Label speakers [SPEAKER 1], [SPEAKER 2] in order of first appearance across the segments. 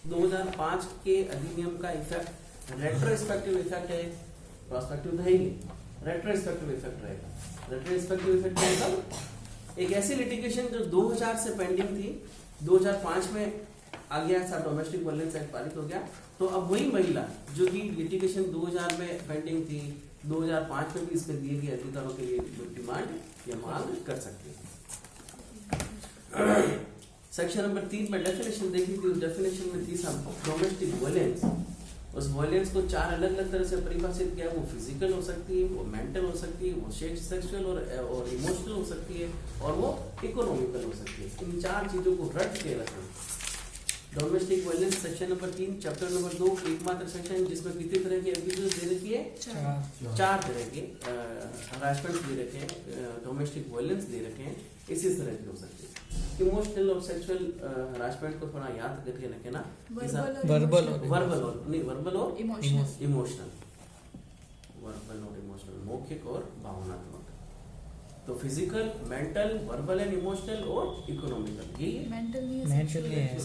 [SPEAKER 1] 2005 के अधिनियम का इफेक्ट रेट्रोस्पेक्टिव इफेक्ट है, प्रोस्पेक्टिव तो है ही, रेट्रोस्पेक्टिव इफेक्ट रहेगा। रेट्रोस्पेक्टिव इफेक्ट मतलब एक ऐसी लिटिगेशन जो 2000 से पेंडिंग थी, 2005 में आ गया था, डोमेस्टिक वायलेंस एक्ट पारित हो गया, तो अब वही महिला जो कि लिटिगेशन 2000 में पेंडिंग थी, 2005 में भी इसमें दिए गए अधिकारों के लिए डिमांड या मांग कर सकती है। सेक्शन नंबर 3 में डेफिनेशन देखी थी, उस डेफिनेशन में थी डोमेस्टिक वायलेंस। उस वायलेंस को 4 अलग अलग तरह से परिभाषित किया। वो फिजिकल हो सकती है, वो मेंटल हो सकती है, वो सेक्सुअल और इमोशनल हो सकती है, और वो इकोनॉमिकल हो सकती है। इन 4 चीजों को रट के रखना। Domestic violence section number 3 chapter number 2 एकमात्र सेक्शन जिसमें कितने तरह के एब्यूज दे रखी है, 4 तरह के हरासमेंट दे रखे हैं, डोमेस्टिक वायलेंस दे रखे हैं। इसी तरह की हो सकती है। इमोशनल और सेक्सुअल हरासमेंट को थोड़ा याद करके रखे ना, वर्बल और इमोशनल, मौखिक और भावनात्मक। तो physical, mental, verbal and emotional और इकोनॉमिकल, ये
[SPEAKER 2] मेंटल नहीं है,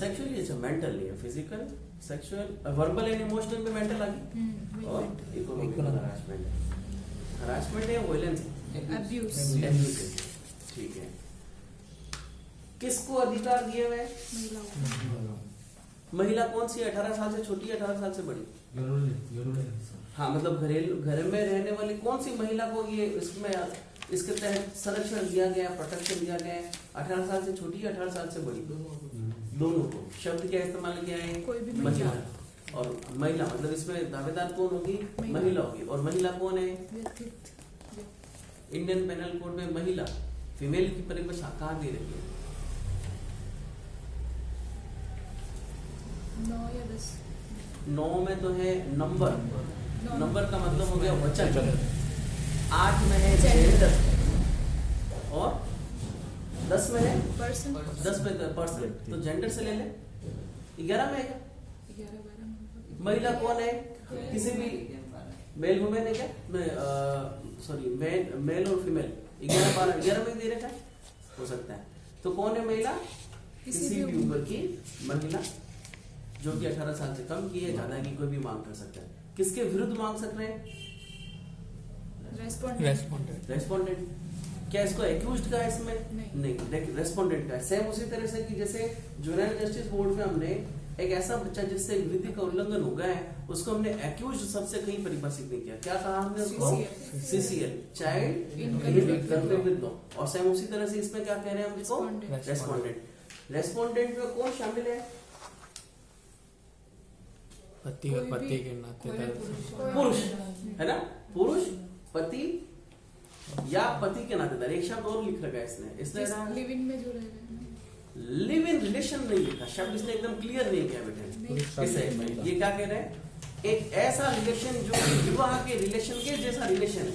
[SPEAKER 1] सेक्सुअली अच्छा मेंटल नहीं है, physical, sexual, verbal and emotional में मेंटल आ गई, और इकोनॉमिकल हरासमेंट है। हरासमेंट है, वायलेंस है, अब्यूज। ठीक है। किसको अधिकार दिए हुए? महिला कौन सी? 18 साल से छोटी, 18 साल से बड़ी? हाँ, मतलब घर में रहने वाली कौन सी महिला को ये इसके तहत संरक्षण दिया गया, प्रोटेक्शन दिया गया है? 18 साल से छोटी, 18 साल से बड़ी, दोनों को। शब्द क्या इस्तेमाल किया है? कोई भी महिला। और महिला मतलब इसमें दावेदार कौन होगी? महिला होगी। और महिला कौन है? इंडियन पेनल कोड में महिला, फीमेल की परिभाषा कहाँ दे रही है?
[SPEAKER 2] 9 या 10।
[SPEAKER 1] 9 में तो है नंबर, नंबर का मतलब हो गया वचन। 8 में है जेंडर, और 10 में है पर्सन। 10 में तो पर्सन, तो जेंडर से ले ले। 11 में है क्या?
[SPEAKER 2] 11-12
[SPEAKER 1] महिला कौन है? किसी भी मेल वुमेन है क्या? सॉरी, मेल और फीमेल 11 में दे रखा है, हो सकता है। तो कौन है महिला? किसी भी उम्र की महिला जो कि 18 साल से कम की है, ज्यादा की, कोई भी मांग कर सकता है। किसके विरुद्ध मांग सकते हैं? रेस्पोंडेंट। क्या इसको एक्यूज्ड का है इसमें? नहीं, रेस्पोंडेंट का है। सेम उसी तरह से कि जैसे जुवेनाइल जस्टिस बोर्ड में हमने एक ऐसा बच्चा जिससे विधि का उल्लंघन हो गया है, उसको हमने एक्यूज्ड सबसे कहीं परिभाषित नहीं किया। क्या कहा हमने उसको? CCL, child in conflict with law. और सेम उसी तरह से इसमें क्या कह रहे हैं हम इसको? रेस्पोंडेंट। रेस्पोंडेंट में कौन शामिल है?
[SPEAKER 3] पति और पति के नातेदार,
[SPEAKER 1] पुरुष है ना, पुरुष, पति या पति के नातेदार। एक शब्द और लिख रखा है इसने
[SPEAKER 2] लिव इन में जो रह रहे हैं,
[SPEAKER 1] लिव इन रिलेशन नहीं लिखा, शब्द इसने एकदम क्लियर नहीं किया बेटे। इसे ये क्या कह रहे हैं? एक ऐसा रिलेशन जो विवाह के रिलेशन के जैसा रिलेशन है।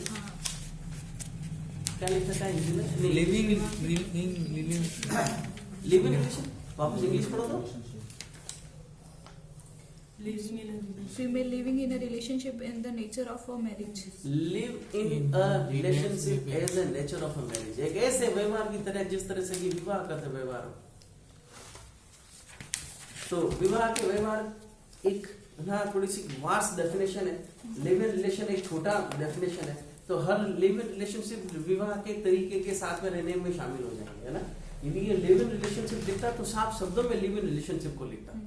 [SPEAKER 1] क्या लिख रखा है हिंदी में?
[SPEAKER 3] Living
[SPEAKER 1] relation. वापस इंग्लिश पढ़ो तो।
[SPEAKER 2] female living in a relationship in the nature of a marriage.
[SPEAKER 1] Live in a relationship as a nature of a marriage. एक ऐसे व्यवहार की तरह जिस तरह से कि विवाह का व्यवहार हो। तो विवाह के व्यवहार एक ना थोड़ी सी वास्ट डेफिनेशन है। लिव इन रिलेशन एक छोटा डेफिनेशन है। तो हर लिव इन रिलेशनशिप विवाह के तरीके के साथ में रहने में शामिल हो जाएंगे, है ना। यदि ये लिव इन रिलेशनशिप लिखता तो साफ शब्दों में लिव इन रिलेशनशिप को लिखता।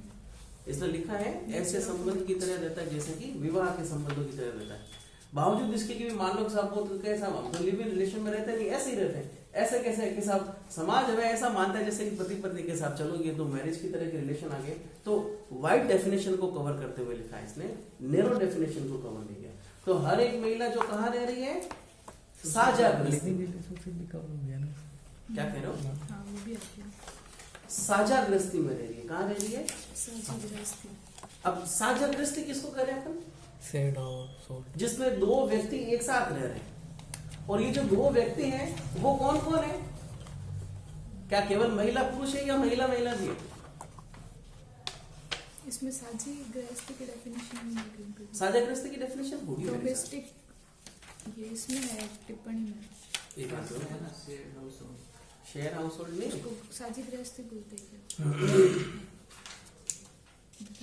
[SPEAKER 1] इसने लिखा है ऐसे संबंध की तरह रहता है जैसे कि विवाह के संबंधों की तरह रहता है। बावजूद इसके कि भी मान लो साहब वो कैसा हम तो लिव इन रिलेशन में रहते नहीं, ऐसे ही रहते हैं। ऐसे कैसे है कि साहब समाज हमें ऐसा मानता है जैसे कि पति पत्नी के साथ चलो ये तो मैरिज की तरह के रिलेशन आ गए। तो वाइड डेफिनेशन को कवर करते हुए लिखा है इसने, नैरो डेफिनेशन को कवर नहीं किया। तो हर एक महिला जो कहाँ रह रही है? साझा गृहस्थी। क्या कह रहे हो? साझा गृहस्थी में रह रही है। कहाँ रह रही है? अब साझा गृहस्थी किसको कह रहे हैं अपन?
[SPEAKER 3] शेयर्ड हाउस, जिसमें
[SPEAKER 1] दो व्यक्ति एक साथ रह रहे हैं। और ये जो दो व्यक्ति हैं वो कौन कौन है? क्या केवल महिला पुरुष है या महिला महिला भी है?
[SPEAKER 2] इसमें साझी गृहस्थी की डेफिनेशन,
[SPEAKER 1] साझा गृहस्थी की डेफिनेशन होगी
[SPEAKER 2] डोमेस्टिक, ये इसमें है टिप्पणी में।
[SPEAKER 1] एक बात है ना, शेयर हाउस होल्ड नहीं,
[SPEAKER 2] साझी गृहस्थी बोलते हैं।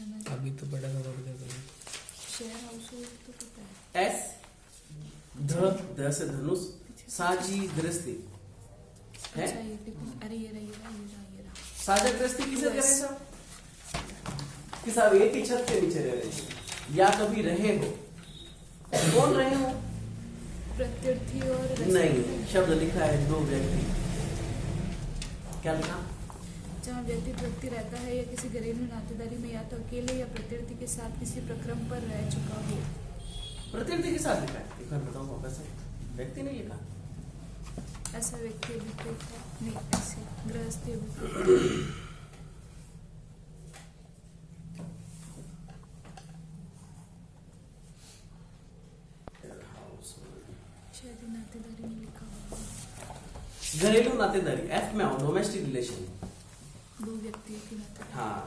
[SPEAKER 2] समझ
[SPEAKER 3] अभी तो बड़ा रोड दे दो।
[SPEAKER 2] शेयर हाउस होल्ड तो पता है।
[SPEAKER 1] एस ध से धनुष, साझी गृहस्थी है।
[SPEAKER 2] अच्छा ये देखो, अरे ये रहा।
[SPEAKER 1] साझा गृहस्थी किसे कह रहे हैं साहब? कि साहब एक ही छत के नीचे रह रहे हैं या कभी रहे हो। कौन रहे हो?
[SPEAKER 2] प्रत्यर्थी और
[SPEAKER 1] नहीं, शब्द लिखा है दो व्यक्ति। क्या लिखा?
[SPEAKER 2] जहाँ व्यक्ति रहता है या किसी घरेलू नातेदारी में या तो अकेले या प्रत्यर्थी के साथ किसी प्रक्रम पर रह चुका हो।
[SPEAKER 1] प्रत्यर्थी के साथ लिखा है। एक बार बताओ वापस से। व्यक्ति नहीं लिखा।
[SPEAKER 2] ऐसा व्यक्ति अभिप्रेत है, नहीं ऐसे गृहस्थी अभिप्रेत। शायद नातेदारी में लिखा होगा।
[SPEAKER 1] घरेलू नातेदारी, एफ में आओ, डोमेस्टिक रिलेशन।
[SPEAKER 2] दो व्यक्तियों की नातेदारी।
[SPEAKER 1] हाँ,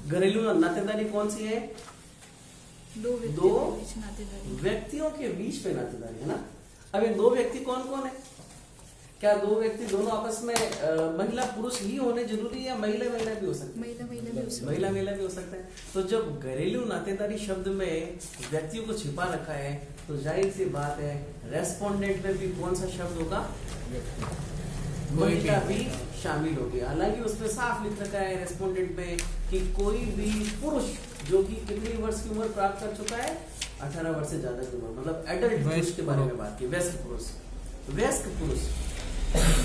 [SPEAKER 1] घरेलू नातेदारी कौन सी है?
[SPEAKER 2] दो व्यक्तियों के बीच नातेदारी।
[SPEAKER 1] व्यक्तियों के बीच में नातेदारी है ना। अब ये दो व्यक्ति कौन कौन है? क्या दो व्यक्ति दोनों आपस में महिला पुरुष ही होने जरूरी है या महिला भी हो सकती है?
[SPEAKER 2] महिला भी हो सकती है।
[SPEAKER 1] महिला भी हो सकता है। तो जब घरेलू नातेदारी शब्द में व्यक्तियों को छिपा रखा है तो जाहिर सी बात है रेस्पोंडेंट में भी कौन सा शब्द होगा? महिला भी शामिल होगी। हालांकि उसमें साफ लिख रखा है रेस्पोंडेंट में कि कोई भी पुरुष जो कि कितनी वर्ष की उम्र प्राप्त कर चुका है, 18 वर्ष से ज्यादा की उम्र, मतलब एडल्ट पुरुष के बारे में बात की। वयस्क पुरुष।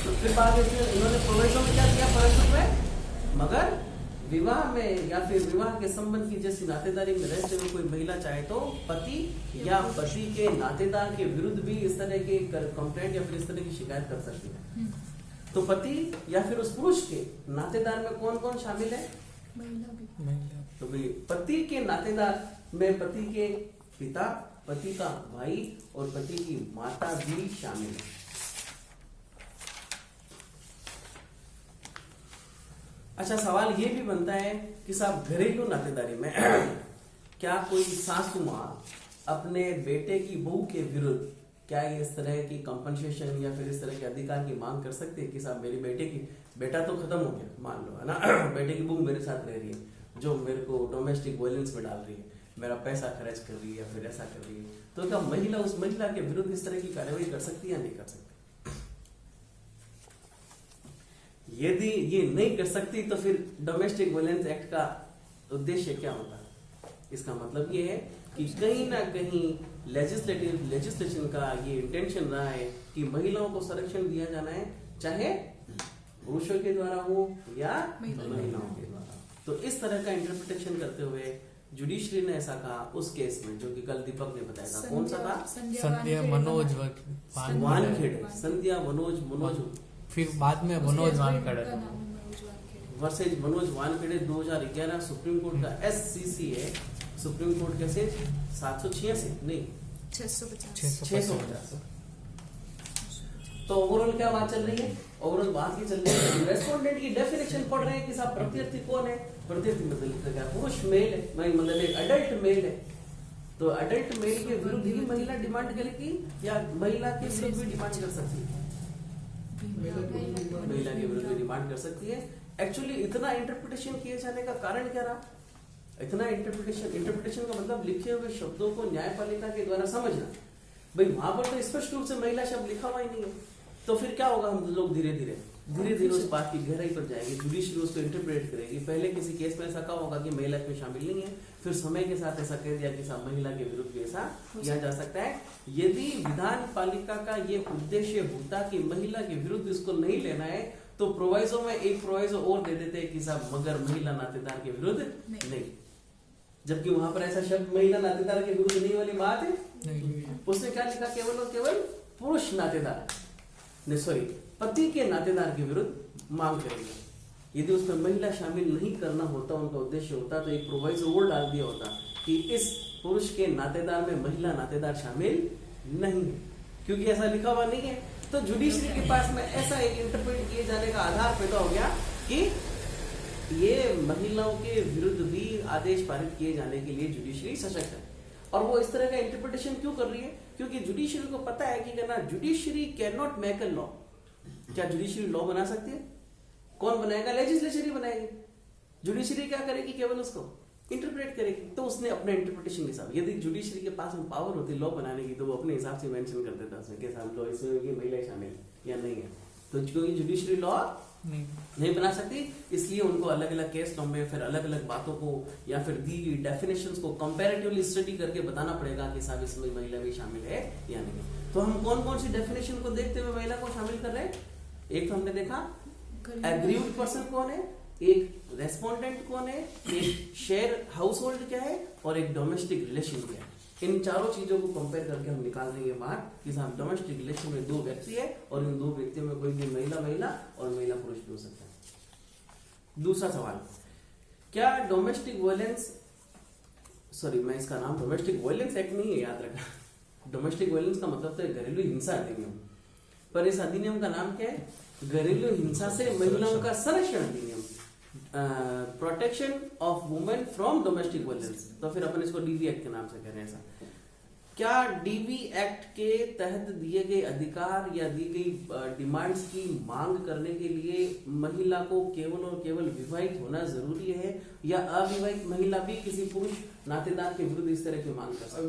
[SPEAKER 1] तो फिर बाद में इन्होंने प्रोविजन में क्या किया? परंतु में मगर विवाह में या फिर विवाह के संबंध की जैसी नातेदारी में रहते हुए कोई महिला चाहे तो पति या पति के नातेदार के विरुद्ध भी इस तरह के कंप्लेंट या फिर इस तरह की शिकायत कर सकती है। तो पति या फिर उस पुरुष के नातेदार में कौन कौन शामिल है?
[SPEAKER 2] महिला भी।
[SPEAKER 1] तो भाई पति के नातेदार में पति के पिता, पति का भाई और पति की माता भी शामिल है। अच्छा, सवाल ये भी बनता है कि साहब घरेलू नातेदारी में क्या कोई सासू माँ अपने बेटे की बहू के विरुद्ध क्या ये इस तरह की कंपनसेशन या फिर इस तरह के अधिकार की मांग कर सकती है कि साहब मेरी बेटा तो खत्म हो गया, मान लो है ना, बेटे की बहू मेरे साथ रह रही है जो मेरे को डोमेस्टिक वायलेंस में डाल रही है, मेरा पैसा खर्च कर रही है या फिर ऐसा कर रही है, तो क्या महिला उस महिला के विरुद्ध इस तरह की कार्रवाई कर सकती है या नहीं कर सकती? यदि ये नहीं कर सकती तो फिर डोमेस्टिक वायलेंस एक्ट का उद्देश्य क्या होता है? इसका मतलब ये है कि कहीं ना कहीं लेजिस्लेशन का ये इंटेंशन रहा है कि महिलाओं को संरक्षण दिया जाना है, चाहे पुरुषों के द्वारा हो या महिलाओं के द्वारा। तो इस तरह का इंटरप्रिटेशन करते हुए जुडिशरी ने ऐसा कहा उस केस में, जो कि कल दीपक ने बताया था। कौन सा था?
[SPEAKER 3] संध्या मनोज
[SPEAKER 1] वानखेड़े। संध्या मनोज
[SPEAKER 3] फिर बाद में Manoj Wankhede
[SPEAKER 1] versus Manoj Wankhede 2011 supreme court का SCC है। सुप्रीम कोर्ट कैसे 786 नहीं 650। तो ओवरऑल क्या बात चल रही है? ओवरऑल बात ये चल रही है रेस्पोंडेंट की डेफिनेशन पढ़ रहे हैं कि साहब प्रत्यर्थी कौन है? प्रत्यर्थी मतलब क्या? पुरुष मेल है, मतलब एक अडल्ट मेल है। तो अडल्ट मेल के विरुद्ध ही महिला डिमांड करेगी या महिला के विरुद्ध भी डिमांड कर सकती है? महिला के विरुद्ध भी डिमांड कर सकती है। एक्चुअली इतना इंटरप्रिटेशन किए जाने का कारण क्या रहा? इतना इंटरप्रिटेशन का मतलब लिखे हुए शब्दों को न्यायपालिका के द्वारा समझना। भाई वहां पर तो स्पष्ट रूप से महिला शब्द लिखा हुआ ही नहीं है, तो फिर क्या होगा? हम लोग धीरे धीरे उस बात की गहराई पर जाएंगे, जुडिशरी उसको इंटरप्रेट करेगी। पहले किसी केस में ऐसा कहा होगा कि महिला इसमें शामिल नहीं है, फिर समय के साथ ऐसा कह दिया कि साहब महिला के विरुद्ध भी ऐसा किया जा सकता है। यदि विधान पालिका का ये उद्देश्य होता कि महिला के विरुद्ध इसको नहीं लेना है तो प्रोवाइजो में एक प्रोवाइजो और दे देते कि साहब मगर महिला नातेदार के विरुद्ध नहीं। जबकि वहां पर ऐसा शब्द महिला नातेदार के विरुद्ध नहीं वाली बात है। उसने क्या लिखा? केवल और केवल पुरुष नातेदार ने पति के नातेदार के विरुद्ध मांग करेगी। यदि उसमें महिला शामिल नहीं करना होता, उनका उद्देश्य होता, तो एक प्रोवाइजो और डाल दिया होता कि इस पुरुष के नातेदार में महिला नातेदार शामिल नहीं है। क्योंकि ऐसा लिखा हुआ नहीं है तो जुडिशरी के पास में ऐसा एक इंटरप्रेट किए जाने का आधार पैदा हो गया कि ये महिलाओं के विरुद्ध भी आदेश पारित किए जाने के लिए जुडिशरी सशक्त है। और वो इस तरह का इंटरप्रिटेशन क्यों कर रही है? क्योंकि जुडिशरी को पता है कि कहना judiciary can not make a law. क्या जुडिशरी लॉ बना सकती है? कौन बनाएगा? लेजिस्लेचर ही बनाएगी। जुडिशरी क्या करेगी? केवल उसको इंटरप्रेट करेगी, तो उसने अपने इंटरप्रिटेशन के हिसाब, यदि जुडिशरी के पास में पावर होती लॉ बनाने की तो वो अपने हिसाब से मेंशन कर देता उसमें कि साहब लॉ इसमें कि महिलाएं शामिल है या नहीं है। तो क्योंकि जुडिशरी लॉ नहीं बना सकती, इसलिए उनको अलग अलग केस लॉ में फिर अलग अलग बातों को या फिर दी गई डेफिनेशंस को कंपैरेटिवली स्टडी करके बताना पड़ेगा कि साहब इसमें महिला भी शामिल है या नहीं। तो हम कौन कौन सी डेफिनेशन को देखते हुए महिला को शामिल कर रहे हैं? एक तो हमने देखा एग्रीव्ड पर्सन कौन है, एक रेस्पोंडेंट कौन है, एक शेयर हाउस होल्ड क्या है और एक डोमेस्टिक रिलेशन क्या है। इन चारों चीजों को कंपेयर करके हम निकाल देंगे बाहर कि साहब डोमेस्टिक रिलेशन में दो व्यक्ति है और इन दो व्यक्तियों में कोई भी महिला महिला और महिला पुरुष भी हो सकता है। दूसरा सवाल, क्या डोमेस्टिक वायलेंस, सॉरी मैं इसका नाम डोमेस्टिक वायलेंस एक्ट नहीं है, याद रखना। डोमेस्टिक वायलेंस का मतलब तो घरेलू हिंसा अधिनियम, पर इस अधिनियम का नाम क्या है? घरेलू हिंसा से महिलाओं का संरक्षण अधिनियम, protection of women from domestic violence. तो फिर अपन इसको डीवी एक्ट के नाम से कह रहे हैं। ऐसा क्या डीवी एक्ट के तहत दिए गए अधिकार या दी गई डिमांड्स की मांग करने के लिए महिला को केवल और केवल विवाहित होना जरूरी है या अविवाहित महिला भी किसी पुरुष नातेदार के विरुद्ध इस तरह की मांग कर सकती है?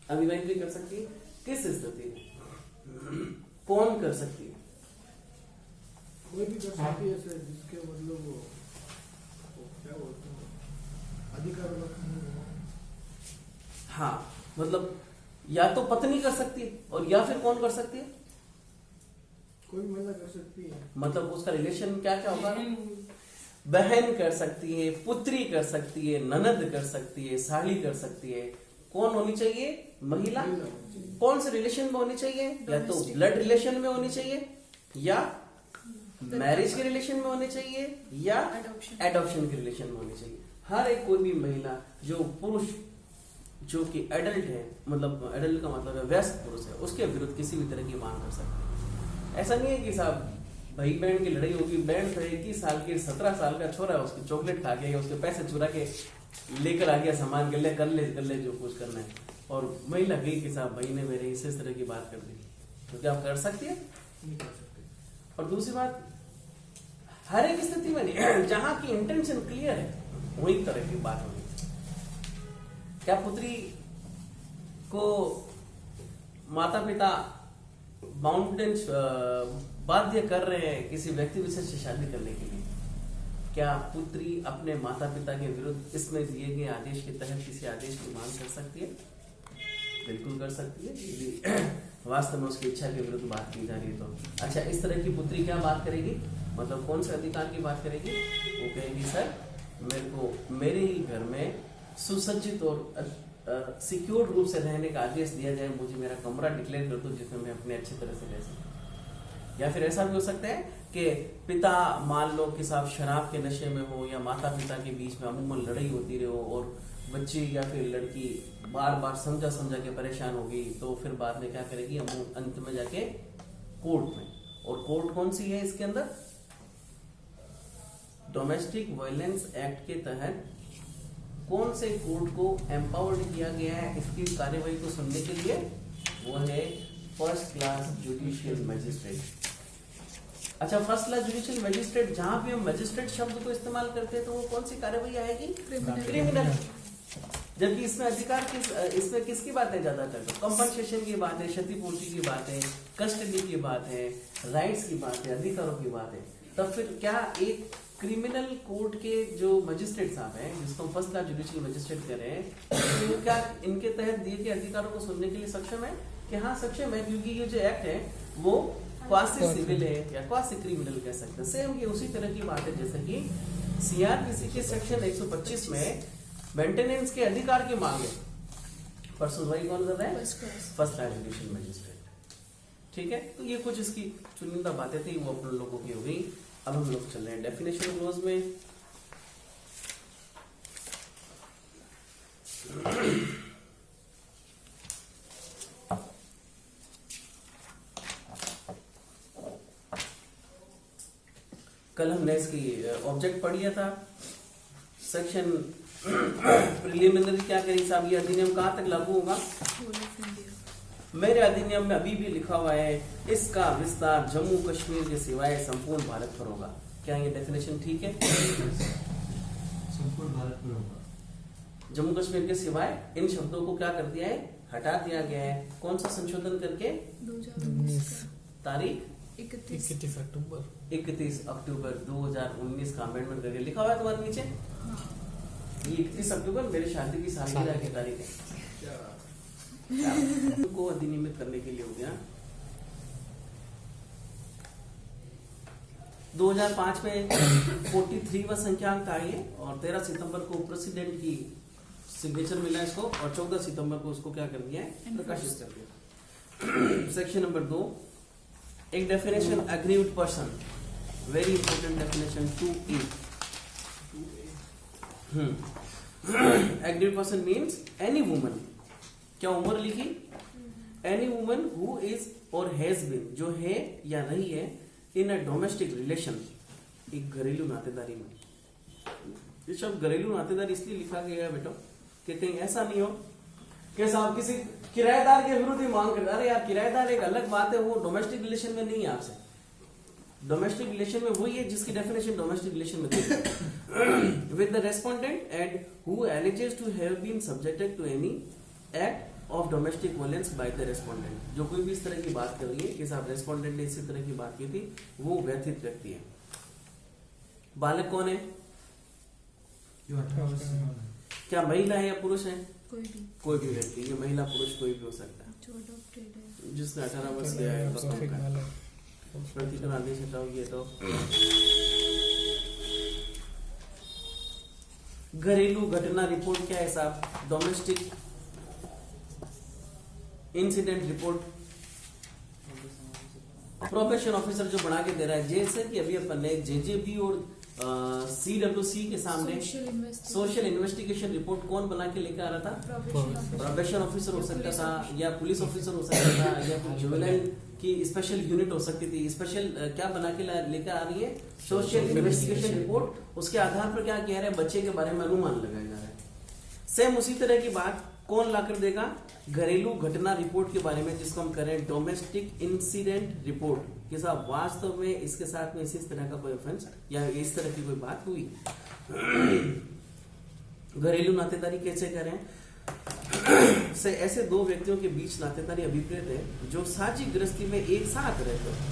[SPEAKER 1] अविवाहित भी कर सकती है। किस स्थिति में कौन कर सकती है?
[SPEAKER 4] कोई भी कर सकती है सर, जिसके मतलब वो क्या बोलते हैं अधिकार।
[SPEAKER 1] हाँ, मतलब या तो पत्नी कर सकती है और या फिर कौन कर सकती है?
[SPEAKER 4] कोई महिला कर सकती है।
[SPEAKER 1] मतलब उसका रिलेशन क्या क्या होगा? बहन कर सकती है, पुत्री कर सकती है, ननद कर सकती है, साली कर सकती है। कौन होनी चाहिए? महिला। कौन से रिलेशन में होनी चाहिए? या तो ब्लड रिलेशन में होनी चाहिए या मैरिज के रिलेशन में होने चाहिए या एडॉप्शन के रिलेशन में होनी चाहिए। हर एक कोई भी महिला जो पुरुष जो कि एडल्ट है, मतलब एडल्ट का मतलब है वयस्क पुरुष है, उसके विरुद्ध किसी भी तरह की मांग कर सकते हैं। ऐसा नहीं है कि साहब भाई बहन की लड़ाई होगी, बहन तो 21 साल की 17 साल का छोरा है, उसकी चॉकलेट खा के उसके पैसे चुरा के लेकर आ गया सामान, कर ले जो कुछ करना है, और महिला गई कि साहब भाई ने मेरे इस तरह की बात कर दी, तो क्या आप कर सकती है?
[SPEAKER 4] नहीं कर सकते।
[SPEAKER 1] और दूसरी बात, हर एक स्थिति में नहीं, जहां की इंटेंशन क्लियर है वही तरह की बात होगी। क्या पुत्री को माता पिता माउंटेन्स बाध्य कर रहे हैं किसी व्यक्ति विशेष से शादी करने के लिए? क्या पुत्री अपने माता पिता के विरुद्ध इसमें दिए गए आदेश के तहत किसी आदेश की मांग कर सकती है? बिल्कुल कर सकती है, यदि वास्तव में उसकी इच्छा के विरुद्ध बात की जा रही है तो। अच्छा, इस तरह की पुत्री क्या बात करेगी? मतलब कौन से अधिकार की बात करेगी? वो कहेगी सर मेरे को मेरे ही घर में सुसज्जित और सिक्योर रूप से रहने का आदेश दिया जाए, मुझे मेरा कमरा डिक्लेयर कर दो जिसमें मैं अपने अच्छी तरह से रह सकूं। या फिर ऐसा भी हो सकता है कि पिता मान लो कि साहब शराब के नशे में हो या माता पिता के बीच में अमूमन लड़ाई होती रहे हो और बच्ची या फिर लड़की बार बार समझा के परेशान होगी, तो फिर बाद में क्या करेगी? अंत में जाके कोर्ट में। और कोर्ट कौन सी है इसके अंदर? डोमेस्टिक वायलेंस एक्ट के तहत कौन से कोर्ट को एम्पावर्ड किया गया है इसकी कार्यवाही को सुनने के लिए? वो है फर्स्ट क्लास जुडिशियल मैजिस्ट्रेट। अच्छा, फर्स्ट क्लास जुडिशियल मैजिस्ट्रेट, जहां भी हम मैजिस्ट्रेट शब्द को इस्तेमाल करते हैं तो वो कौन सी कार्यवाही आएगी? क्रिमिनल। जबकि इसमें अधिकार इसमें किसकी बात है ज्यादातर? तो कंपनसेशन की बात है, क्षतिपूर्ति की बात है, कस्टडी की बात है, राइट्स की बात है, अधिकारों की बात है। तब फिर क्या एक क्रिमिनल कोर्ट के जो मजिस्ट्रेट साहब हैं, जिसको फर्स्ट क्लास जुडिशियल मजिस्ट्रेट कह रहे हैं, तो क्या इनके तहत दिए गए अधिकारों को सुनने के लिए सक्षम है? कि हाँ सक्षम है, क्योंकि ये जो एक्ट है वो क्वासी सिविल है या क्वासी क्रिमिनल कह सकते हैं। सेम ये उसी तरह की बात है जैसे कि सीआरपीसी के सेक्शन 125 में मेंटेनेंस के अधिकार की मांग है, पर सुनवाई कौन कर रहा है? First class judicial magistrate. ठीक है, तो ये कुछ इसकी चुनिंदा बातें थी, वो अपन लोगों की हो गई। अब हम लोग चल रहे हैं डेफिनेशन क्लोज में। कल हमने इसकी ऑब्जेक्ट पढ़ लिया था। सेक्शन प्रिलिमिनरी क्या करी साहब, ये अधिनियम कहाँ तक लागू होगा? मेरे अधिनियम में अभी भी लिखा हुआ है इसका विस्तार जम्मू कश्मीर के सिवाय संपूर्ण भारत पर होगा। क्या ये डेफिनेशन ठीक है?
[SPEAKER 5] संपूर्ण भारत में होगा।
[SPEAKER 1] जम्मू कश्मीर के सिवाय इन शब्दों को क्या कर दिया है, हटा दिया गया है। कौन सा संशोधन करके?
[SPEAKER 2] 2019
[SPEAKER 1] तारीख
[SPEAKER 3] 31 अक्टूबर
[SPEAKER 1] 31 अक्टूबर 2019 का अमेंडमेंट करके लिखा हुआ है तुम्हारे नीचे। ये 31 अक्टूबर मेरी शादी की सालगिरह की तारीख है। उनको अधिनियमित करने के लिए हो गया। 2005 में 43वां संख्यांक आई है और 13 सितंबर को प्रेसिडेंट की सिग्नेचर मिला इसको और 14 सितंबर को उसको क्या कर दिया है, प्रकाशित कर दिया। सेक्शन नंबर 2, एक definition aggrieved person, very important definition 2A। Aggrieved person means any woman, क्या उम्र लिखी, एनी वुमन हु इज और हैज बीन, जो है या रही है, इन अ डोमेस्टिक रिलेशन, एक घरेलू नातेदारी में। ये शब्द घरेलू नातेदारी इसलिए लिखा गया है बेटा कि कहीं ऐसा नहीं हो कि साहब किसी किराएदार के विरुद्ध ही मांग कर, अरे यार किराएदार एक अलग बात है, वो डोमेस्टिक रिलेशन में नहीं है आपसे। डोमेस्टिक रिलेशन में वही है जिसकी डेफिनेशन डोमेस्टिक रिलेशन में दी with the respondent and who alleges to have been subjected to any act of domestic violence by the respondent. जो कोई भी इस तरह की बात कर रही है कि साहब रेस्पोंडेंट ने इसी तरह की बात की थी, वो व्यथित व्यक्ति है। बालक कौन है,
[SPEAKER 5] जो 18 वर्ष से कम है।
[SPEAKER 1] क्या महिला है या पुरुष है?
[SPEAKER 2] कोई भी
[SPEAKER 1] कोई भी व्यक्ति, ये महिला पुरुष कोई भी हो सकता है
[SPEAKER 2] जो adopted है।
[SPEAKER 1] जिसने 18 वर्ष किया है। प्रतिकरण आदेश हटाओ ये तो। घरेलू घटना रिपोर्ट क्या है साहब, domestic incident report. Probation officer जो बना के दे रहा है, जैसे कि अभी अपन ने जेजेबी और CWC के सामने सोशल इन्वेस्टिगेशन रिपोर्ट कौन बना के लेकर आ रहा था? प्रोबेशन ऑफिसर हो सकता था या पुलिस ऑफिसर हो सकता था या फिर जुवेनाइल की स्पेशल यूनिट हो सकती थी। स्पेशल क्या बना के लेकर आ रही है? Social investigation report. उसके आधार पर क्या कह रहे हैं, बच्चे के बारे में अनुमान लगाया जा रहा है। सेम उसी तरह की बात कौन लाकर देगा? घरेलू घटना रिपोर्ट के बारे में, जिसको हम करें डोमेस्टिक इंसिडेंट रिपोर्ट, कि साहब वास्तव में इसके साथ में इस तरह का कोई ऑफेंस या इस तरह की कोई बात हुई। घरेलू नातेदारी कैसे करें? से ऐसे दो व्यक्तियों के बीच नातेदारी अभिप्रेत है जो साझी गृहस्थी में एक साथ रहते हैं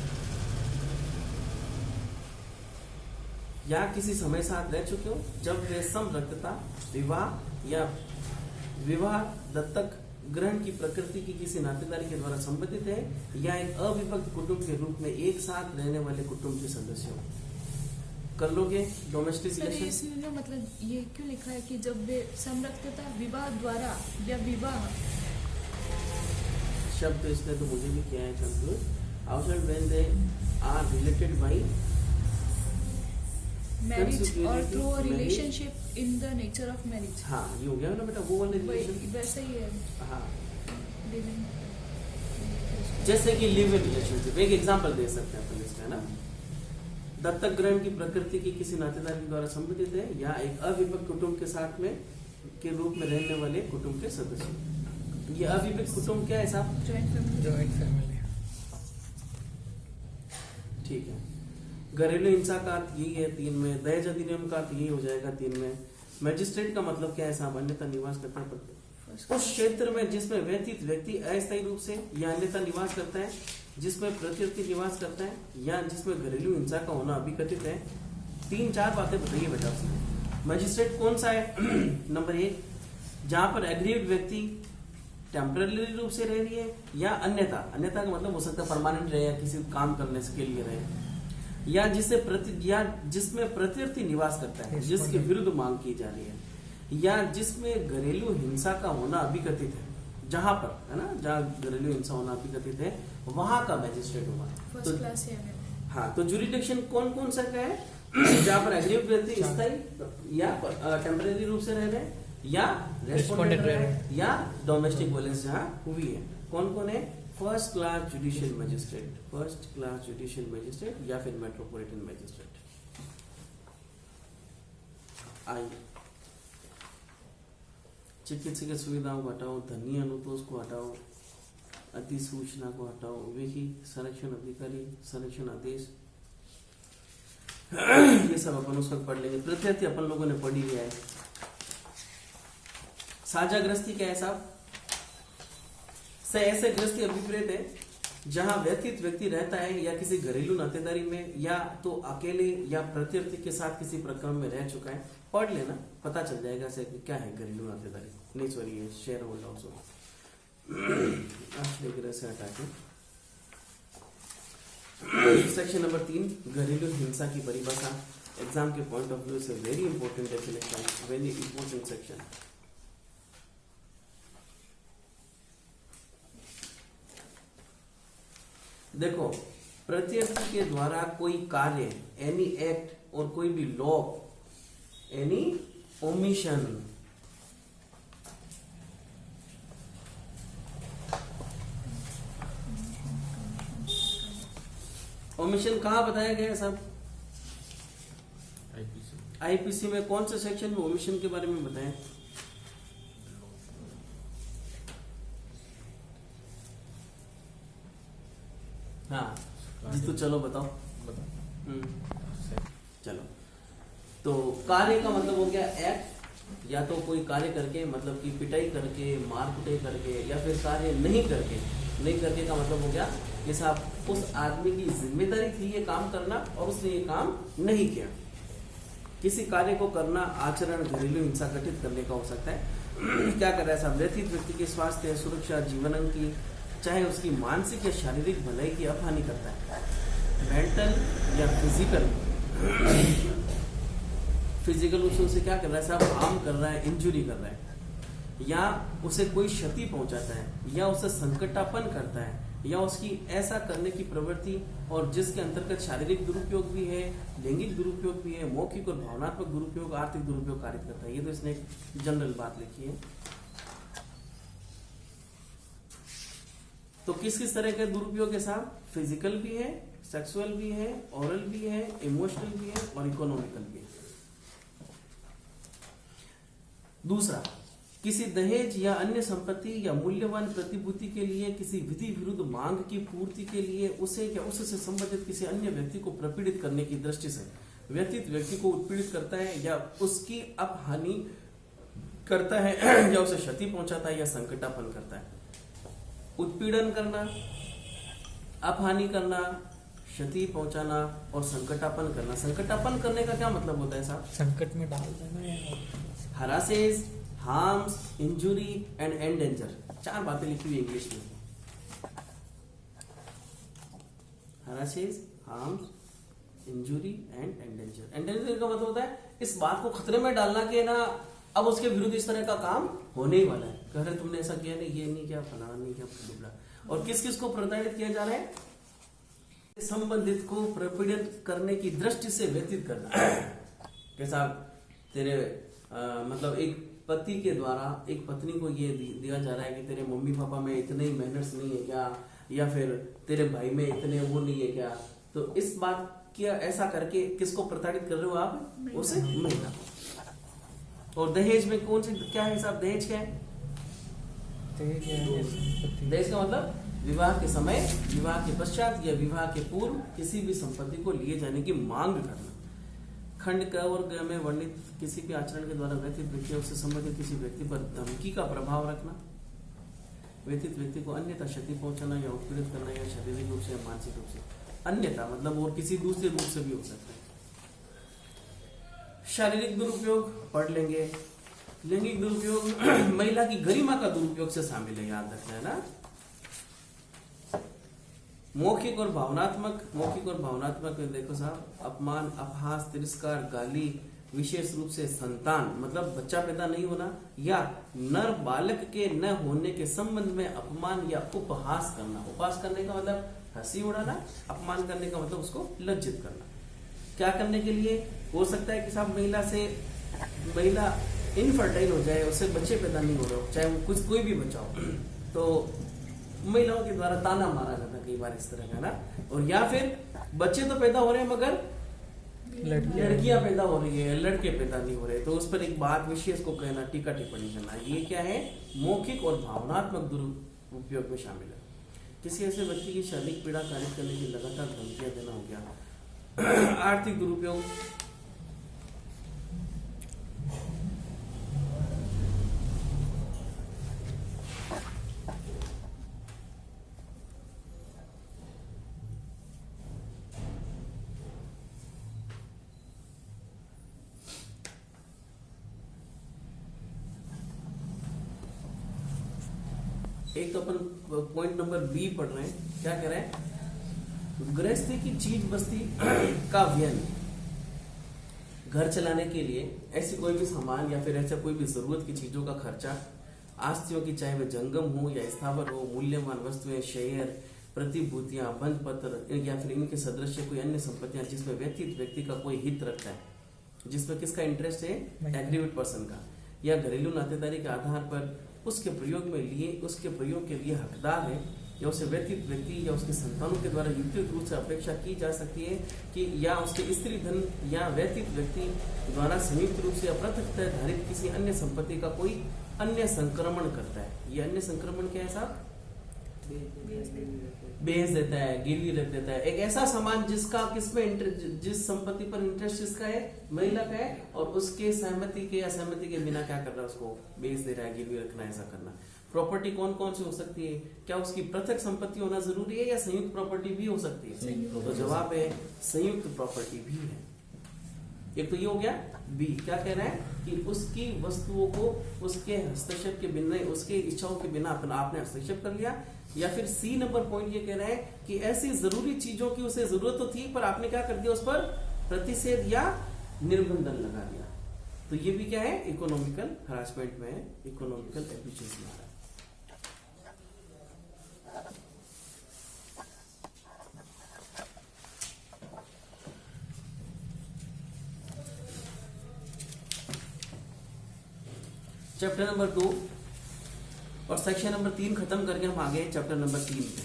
[SPEAKER 1] या किसी समय साथ रह चुके हो, जब वे समरक्तता, विवाह या विवाह, दत्तक ग्रहण की प्रकृति की किसी नातेदारी के द्वारा संबंधित है या एक अविभक्त कुटुंब के रूप में एक साथ रहने वाले कुटुंब के सदस्य हो। कर लोगे डोमेस्टिक
[SPEAKER 2] सर
[SPEAKER 1] रिलेशन?
[SPEAKER 2] इसलिए मतलब ये क्यों लिखा है कि जब वे समरक्तता, विवाह द्वारा या विवाह
[SPEAKER 1] शब्द इसने तो मुझे भी किया है confuse. Outside when they are related by
[SPEAKER 2] marriage और through a relationship in the nature of marriage.
[SPEAKER 1] हाँ ये हो गया ना बेटा, वो वाले रिलेशन।
[SPEAKER 2] वैसा ही है।
[SPEAKER 1] हाँ
[SPEAKER 2] लिविंग,
[SPEAKER 1] जैसे कि लिव इन रिलेशनशिप, एक एग्जांपल दे सकते हैं अपन इसका, है ना। दत्तक ग्रहण की प्रकृति की किसी नातेदार के द्वारा संबंधित है या एक अविभक्त कुटुंब के साथ में के रूप में रहने वाले कुटुंब के सदस्य। ये अविभक्त कुटुंब क्या है साहब?
[SPEAKER 2] Joint family.
[SPEAKER 1] ठीक है। घरेलू हिंसा का अर्थ यही है 3 में। दहेज अधिनियम का अर्थ यही हो जाएगा 3 में। मजिस्ट्रेट का मतलब क्या है साहब? अन्यथा निवास करता है उस क्षेत्र में जिसमें व्यतीत व्यक्ति अस्थायी रूप से या अन्यथा निवास करता है, जिसमें प्रत्यर्थी निवास करता है या जिसमें घरेलू हिंसा का होना अभिकथित है। 3-4 बातें बताइए बेटा उसमें। मजिस्ट्रेट कौन सा है? नंबर 1, जहां पर एग्रीव्ड व्यक्ति टेम्पररी रूप से रह रही है या अन्यथा का मतलब हो सकता है परमानेंट रहे या किसी काम करने के लिए रहे, या जिसमें प्रत्यर्थी निवास करता है, जिसके विरुद्ध मांग की जा रही है, या जिसमें घरेलू हिंसा का होना अभिकथित है। जहां पर, है ना, जहां घरेलू हिंसा होना अभिकथित है वहां का मैजिस्ट्रेट होगा।
[SPEAKER 2] फर्स्ट क्लास है।
[SPEAKER 1] हाँ, तो जुरिडिक्शन कौन कौन सा का है? जहां पर एग्रीव्ड व्यक्ति स्थायी या टेम्पररी रूप से रह रहे या रेस्पोंडेंट रह रहे या डोमेस्टिक वायलेंस जहां हुई है। कौन कौन है? फर्स्ट क्लास जुडिशियल मजिस्ट्रेट या फिर मेट्रोपॉलिटन मजिस्ट्रेट। आइए, चिकित्सकीय सुविधाओं को हटाओ, धनीय अनुतोष को हटाओ, अधिसूचना को हटाओ, विधि संरक्षण अधिकारी संरक्षण आदेश, ये सब अपन उस वक्त पढ़ लेंगे। प्रत्यर्थी अपन लोगों ने पढ़ी लिया है। साझा गृहस्थी क्या है साहब? ऐसे गृहस्थी अभिप्रेत है जहां व्यथित व्यक्ति रहता है या किसी घरेलू नातेदारी में, या तो अकेले या प्रत्यर्थी के साथ किसी प्रक्रम में रह चुका है। पढ़ लेना, पता चल जाएगा से क्या है घरेलू नातेदारी। नहीं सॉरी, ये शेयर होल्ड हाउस आश्रय गृह से हटा के सेक्शन नंबर 3 घरेलू हिंसा की परिभाषा। एग्जाम के पॉइंट ऑफ व्यू से very important definition, very important section. देखो, प्रत्यर्थी के द्वारा कोई कार्य, एनी एक्ट और कोई भी लॉ, एनी ओमिशन, ओमिशन कहां बताया गया है सब? आईपीसी में कौन से सेक्शन में ओमिशन के बारे में बताएं? हाँ जी, तो चलो बताओ। चलो, तो कार्य का मतलब हो गया एक्ट, या तो कोई कार्य करके, मतलब कि पिटाई करके, मार कुटाई करके, या फिर कार्य नहीं करके। नहीं करके का मतलब हो गया कि साहब उस आदमी की जिम्मेदारी थी ये काम करना और उसने ये काम नहीं किया। किसी कार्य को करना आचरण घरेलू हिंसा घटित करने का हो सकता है। क्या कर रहा है साहब? व्यथित व्यक्ति के स्वास्थ्य, सुरक्षा, जीवन की, चाहे उसकी मानसिक या शारीरिक भलाई की अपहानि करता है। मेंटल या फिजिकल रूप से उसे क्या कर रहा है साहब? हार्म कर रहा है, इंजुरी कर रहा है, या उसे कोई क्षति पहुंचाता है, या उसे संकटापन करता है, या उसकी ऐसा करने की प्रवृत्ति, और जिसके अंतर्गत शारीरिक दुरुपयोग भी है, लैंगिक दुरुपयोग भी है, मौखिक और भावनात्मक दुरुपयोग, आर्थिक दुरुपयोग कारित करता है। ये तो इसने एक जनरल बात लिखी है। तो किस किस तरह के दुरुपयोग है साहब? फिजिकल भी है, सेक्सुअल भी है, ओरल भी है, इमोशनल भी है और इकोनॉमिकल भी है। दूसरा, किसी दहेज या अन्य संपत्ति या मूल्यवान प्रतिभूति के लिए किसी विधि विरुद्ध मांग की पूर्ति के लिए उसे या उससे संबंधित किसी अन्य व्यक्ति को प्रपीड़ित करने की दृष्टि से व्यथित व्यक्ति को उत्पीड़ित करता है, या उसकी अपहानि करता है, या उसे क्षति पहुंचाता है, या संकटापन करता है। उत्पीड़न करना, अपहानि करना, क्षति पहुंचाना और संकटापन करना। संकटापन करने का क्या मतलब होता है साहब?
[SPEAKER 3] संकट में डाल देना।
[SPEAKER 1] Harasses, harms, injury and endanger. 4 बातें लिखी हुई इंग्लिश में। Harasses, harms, injury and endanger. Endanger का मतलब होता है इस बात को खतरे में डालना कि ना अब उसके विरुद्ध इस तरह का काम होने ही वाला है। कह रहे तुमने ऐसा किया नहीं, ये नहीं किया, फलाना नहीं किया, फुबला। और किस किस को प्रताड़ित किया जा रहा है? संबंधित को प्रपीड़ित करने की दृष्टि से व्यतीत करना। कैसा? तेरे मतलब एक पति के द्वारा एक पत्नी को ये दिया जा रहा है कि तेरे मम्मी पापा में इतने ही मैनर्स नहीं है क्या, या फिर तेरे भाई में इतने वो नहीं है क्या। तो इस बात क्या ऐसा करके किसको प्रताड़ित कर रहे हो आप? उसे महिला। और दहेज में कौन सी क्या है साहब? दहेज क्या है? दहेज का मतलब विवाह के समय, विवाह के पश्चात या विवाह के पूर्व किसी भी संपत्ति को लिए जाने की मांग करना। खंड क और ग में वर्णित किसी के आचरण के द्वारा व्यथित व्यक्ति उससे संबंधित किसी व्यक्ति पर धमकी का प्रभाव रखना। व्यथित व्यक्ति को अन्यथा क्षति पहुंचाना या उत्पीड़ित करना, या शारीरिक रूप से या मानसिक रूप से। अन्यथा मतलब और किसी दूसरे रूप से भी हो सकता है। शारीरिक दुरुपयोग पढ़ लेंगे। लैंगिक दुरुपयोग महिला की गरिमा का दुरुपयोग से शामिल है, याद रखना है ना। मौखिक और भावनात्मक देखो साहब, अपमान, अपहास, तिरस्कार, गाली, विशेष रूप से संतान मतलब बच्चा पैदा नहीं होना, या नर बालक के न होने के संबंध में अपमान या उपहास करना। उपहास करने का मतलब हंसी उड़ाना, अपमान करने का मतलब उसको लज्जित करना। क्या करने के लिए? हो सकता है कि साहब महिला इनफर्टाइल हो जाए, उससे बच्चे पैदा नहीं हो रहे, चाहे वो कुछ कोई भी बच्चा हो, तो महिलाओं के द्वारा ताना मारा जाता है कई बार इस तरह का ना। और या फिर बच्चे तो पैदा हो रहे हैं मगर लड़कियां पैदा हो रही है, लड़के पैदा नहीं हो रहे, तो उस पर एक बात विशेष को कहना, टीका टिप्पणी करना। ये क्या है? मौखिक और भावनात्मक दुरुपयोग में शामिल है। किसी ऐसे व्यक्ति की शारीरिक पीड़ा कारित करने की लगातार धमकियां देना हो गया। आर्थिक दुरुपयोग, एक तो अपन पॉइंट नंबर बी पढ़ रहे हैं, क्या कह रहे हैं, गृहस्थी की चीज बस्ती का व्यय, घर चलाने के लिए ऐसी कोई भी सामान या फिर ऐसा कोई भी जरूरत की चीजों का खर्चा, आस्तियों की चाहे वे जंगम हो या स्थावर हो, मूल्यवान वस्तुएं, शेयर, प्रतिभूतियां, बंध पत्र या फिर इनके सदृश कोई अन्य संपत्तियां जिसमें व्यक्ति का कोई हित रखता है, जिसमें किसका इंटरेस्ट है, एग्रीवेट पर्सन का, या घरेलू नातेदारी के आधार पर उसके प्रयोग के लिए हकदार है, या उसे व्यक्ति या उसके संतानों के द्वारा युक्तियुक्त रूप से अपेक्षा की जा सकती है कि या उसके स्त्री धन या व्यक्ति द्वारा संयुक्त रूप से अपृथक धारित किसी अन्य संपत्ति का कोई अन्य संक्रमण करता है। ये अन्य संक्रमण क्या है साहब? बेच देता है, गिरवी रख देता है, एक ऐसा सामान जिसका जिस संपत्ति पर इंटरेस्ट जिसका है, महिला का है, और उसके सहमति के या सहमति के बिना क्या कर रहा है, उसको बेच दे रहा है, गिरवी रखना, ऐसा करना। प्रॉपर्टी कौन कौन सी हो सकती है? क्या उसकी पृथक संपत्ति होना जरूरी है या संयुक्त प्रॉपर्टी भी हो सकती है? तो जवाब है संयुक्त प्रॉपर्टी भी है। एक तो ये हो गया बी, क्या कह रहा है कि उसकी वस्तुओं को उसके हस्तक्षेप के बिना, उसके इच्छाओं के बिना आपने हस्तक्षेप कर लिया। या फिर सी नंबर पॉइंट ये कह रहा है कि ऐसी जरूरी चीजों की उसे जरूरत तो थी पर आपने क्या कर दिया, उस पर प्रतिषेध या निर्बंधन लगा दिया। तो ये भी क्या है, इकोनॉमिकल हरासमेंट में है, इकोनॉमिकल एब्यूज में आ रहा है। चैप्टर नंबर 2 और सेक्शन नंबर 3 खत्म करके हम आगे चैप्टर नंबर 3 पे।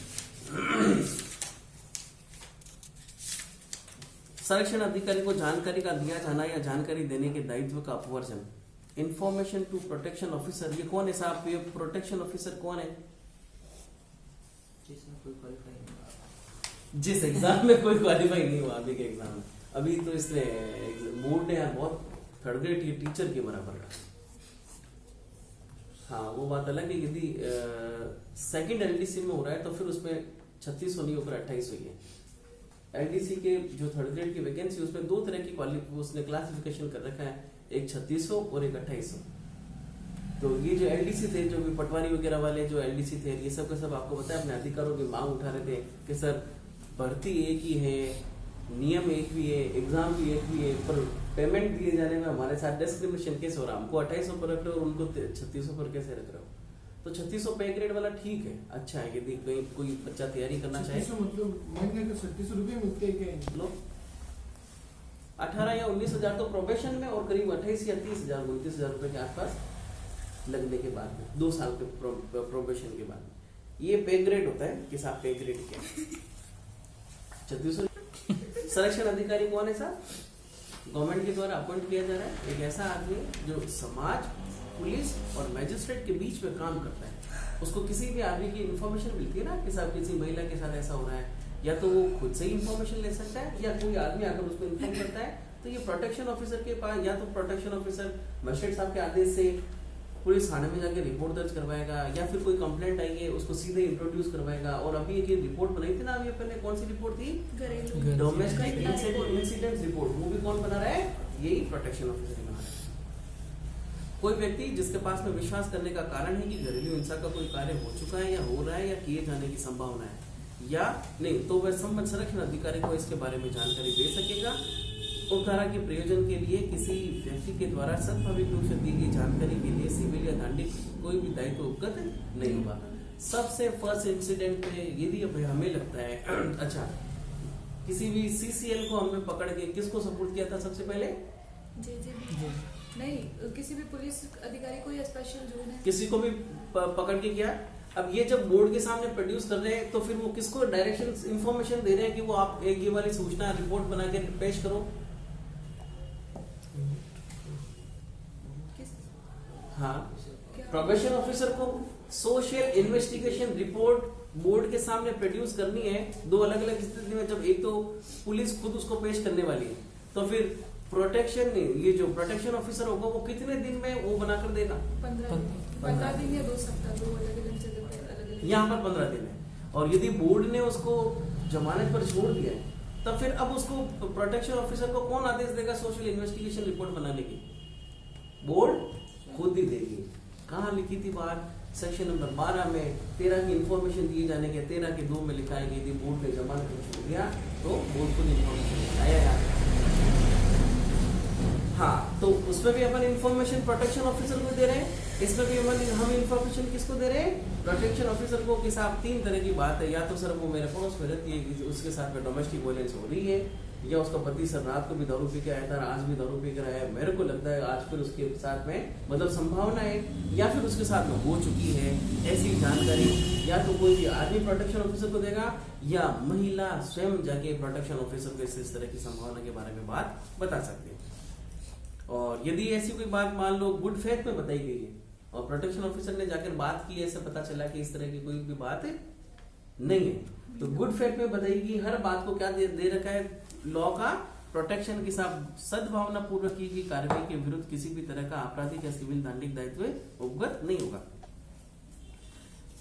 [SPEAKER 1] संरक्षण अधिकारी को जानकारी का दिया जाना या जानकारी देने के दायित्व का अपवर्जन, इंफॉर्मेशन टू प्रोटेक्शन ऑफिसर। ये कौन है साहब? ये प्रोटेक्शन ऑफिसर कौन है? जिस एग्जाम में कोई क्वालिफाई नहीं हुआ अभी के एग्जाम में। अभी तो इसने बोर्ड ने बहुत थर्ड ग्रेड की टीचर के बराबर का। हाँ, वो बात अलग है, यदि सेकंड एलडीसी में हो रहा है तो फिर उसमें 3600 नहीं होकर 2800 ही है। एलडीसी के जो थर्ड ग्रेड की वैकेंसी, उसमें दो तरह की उसने क्लासिफिकेशन कर रखा है, एक 3600 और एक 2800। तो ये जो एलडीसी थे, जो भी पटवारी वगैरह वाले जो एलडीसी थे, ये सब का सब आपको पता है, अपने अधिकारों की मांग उठा रहे थे कि सर भर्ती एक ही है, नियम एक भी है, एग्जाम भी एक भी है, पर पेमेंट दिए जाने में हमारे साथ डिस्क्रिमिनेशन कैसे हो रहा है? हमको 2800 पर रख रहे हो और उनको 3600 पर कैसे रख रहे हो? तो 3600 पे ग्रेड वाला ठीक है, अच्छा है। यदि कोई बच्चा तैयारी करना चाहे,
[SPEAKER 4] मतलब महीने के 3600 रुपये मिलते हैं
[SPEAKER 1] लो 18 या 19,000 तो प्रोबेशन में, और करीब 28 या 30,000 29,000 रुपए के आसपास लगने के बाद में, 2 साल के प्रोबेशन के बाद। ये पे ग्रेड होता है कि साहब पे ग्रेड क्या 3600। संरक्षण अधिकारी कौन है साहब? गवर्नमेंट के द्वारा अपॉइंट किया जा रहा है, एक ऐसा आदमी जो समाज, पुलिस और मैजिस्ट्रेट के बीच में काम करता है। उसको किसी भी आदमी की इंफॉर्मेशन मिलती है ना कि साहब किसी महिला के साथ ऐसा हो रहा है, या तो वो खुद से ही इंफॉर्मेशन ले सकता है, या कोई आदमी आकर उसको इन्फॉर्म करता है, तो ये प्रोटेक्शन ऑफिसर के पास, या तो प्रोटेक्शन ऑफिसर मजिस्ट्रेट साहब के आदेश से पुलिस थाने में जाके रिपोर्ट दर्ज करवाएगा, या फिर कोई कंप्लेंट आई है उसको सीधे इंट्रोड्यूस करवाएगा। और अभी एक रिपोर्ट बनाई थी ना अभी पहले, कौन सी रिपोर्ट थी? Domestic incident report. वो भी कौन बना रहा है? यही प्रोटेक्शन ऑफिसर बना रहा है। कोई व्यक्ति जिसके पास में विश्वास करने का कारण है कि घरेलू हिंसा का कोई कार्य हो चुका है या हो रहा है या किए जाने की संभावना है या नहीं, तो वह संबंध संरक्षण अधिकारी को इसके बारे में जानकारी दे सकेगा। उपधारा के प्रयोजन के लिए किसी व्यक्ति के द्वारा स्वाभाविक रूप से दी गई जानकारी के लिए सिविल या दंडिक कोई भी दायित्व उपगत नहीं होगा। सबसे फर्स्ट इंसिडेंट पे यदि हमें लगता है अच्छा, किसी भी सीसीएल को हमने पकड़ के किसको सपोर्ट किया था सबसे पहले?
[SPEAKER 2] नहीं, किसी भी पुलिस अधिकारी को या स्पेशल जोन है, किसी
[SPEAKER 1] को भी पकड़ के किया। अब ये जब बोर्ड के सामने प्रोड्यूस कर रहे हैं तो फिर वो किसको डायरेक्शन इंफॉर्मेशन दे रहे हैं कि वो आप एक ये वाली सूचना रिपोर्ट बना के पेश करो। हाँ, प्रोबेशन ऑफिसर को सोशल इन्वेस्टिगेशन रिपोर्ट बोर्ड के सामने प्रोड्यूस करनी है दो अलग अलग स्थिति में, जब एक तो पुलिस खुद उसको पेश करने वाली है, तो फिर प्रोटेक्शन ये जो प्रोटेक्शन ऑफिसर होगा वो कितने दिन में वो बनाकर देगा?
[SPEAKER 2] 15 दिन या 2 सप्ताह, 2 अलग अलग जगह पे अलग अलग।
[SPEAKER 1] यहाँ पर 15 दिन है। और यदि बोर्ड ने उसको जमानत पर छोड़ दिया है तब फिर अब उसको प्रोटेक्शन ऑफिसर को कौन आदेश देगा सोशल इन्वेस्टिगेशन रिपोर्ट बनाने की? बोर्ड खुद ही देगी। कहाँ लिखी थी बात? सेक्शन नंबर 12 में 13 की इंफॉर्मेशन दिए जाने के 13 के 2 में लिखा है कि यदि बोर्ड ने जमानत पर छोड़ दिया तो बोर्ड को इंफॉर्मेशन आया यार। हाँ, तो उसमें भी अपन इंफॉर्मेशन प्रोटेक्शन ऑफिसर को दे रहे हैं, इसमें भी हम इंफॉर्मेशन किसको दे रहे हैं? प्रोटेक्शन ऑफिसर को। कि साहब 3 तरह की बात है, या तो सर वो मेरे पड़ोस में रहती है, उसके साथ में डोमेस्टिक वायलेंस हो रही है, या उसका पति सर रात को भी दारू पी के आया था, आज भी दारू पी कर आया है, मेरे को लगता है आज फिर उसके साथ में मतलब संभावना है, या फिर उसके साथ में हो चुकी है, ऐसी जानकारी या तो कोई भी आदमी प्रोटेक्शन ऑफिसर को देगा या महिला स्वयं जाके प्रोटेक्शन ऑफिसर को इस तरह की संभावना के बारे में बात बता सकती है। और यदि ऐसी कोई बात मान लो गुड फेथ में बताई गई है और प्रोटेक्शन ऑफिसर ने जाकर बात की, ऐसे पता चला कि इस तरह की कोई भी बात है नहीं है, तो गुड फेथ में बताएगी। हर बात को क्या दे रखा है लॉ का? प्रोटेक्शन के साथ सद्भावना पूर्वक की गई कार्रवाई के विरुद्ध किसी भी तरह का आपराधिक या सिविल दंडिक दायित्व उपगत नहीं होगा।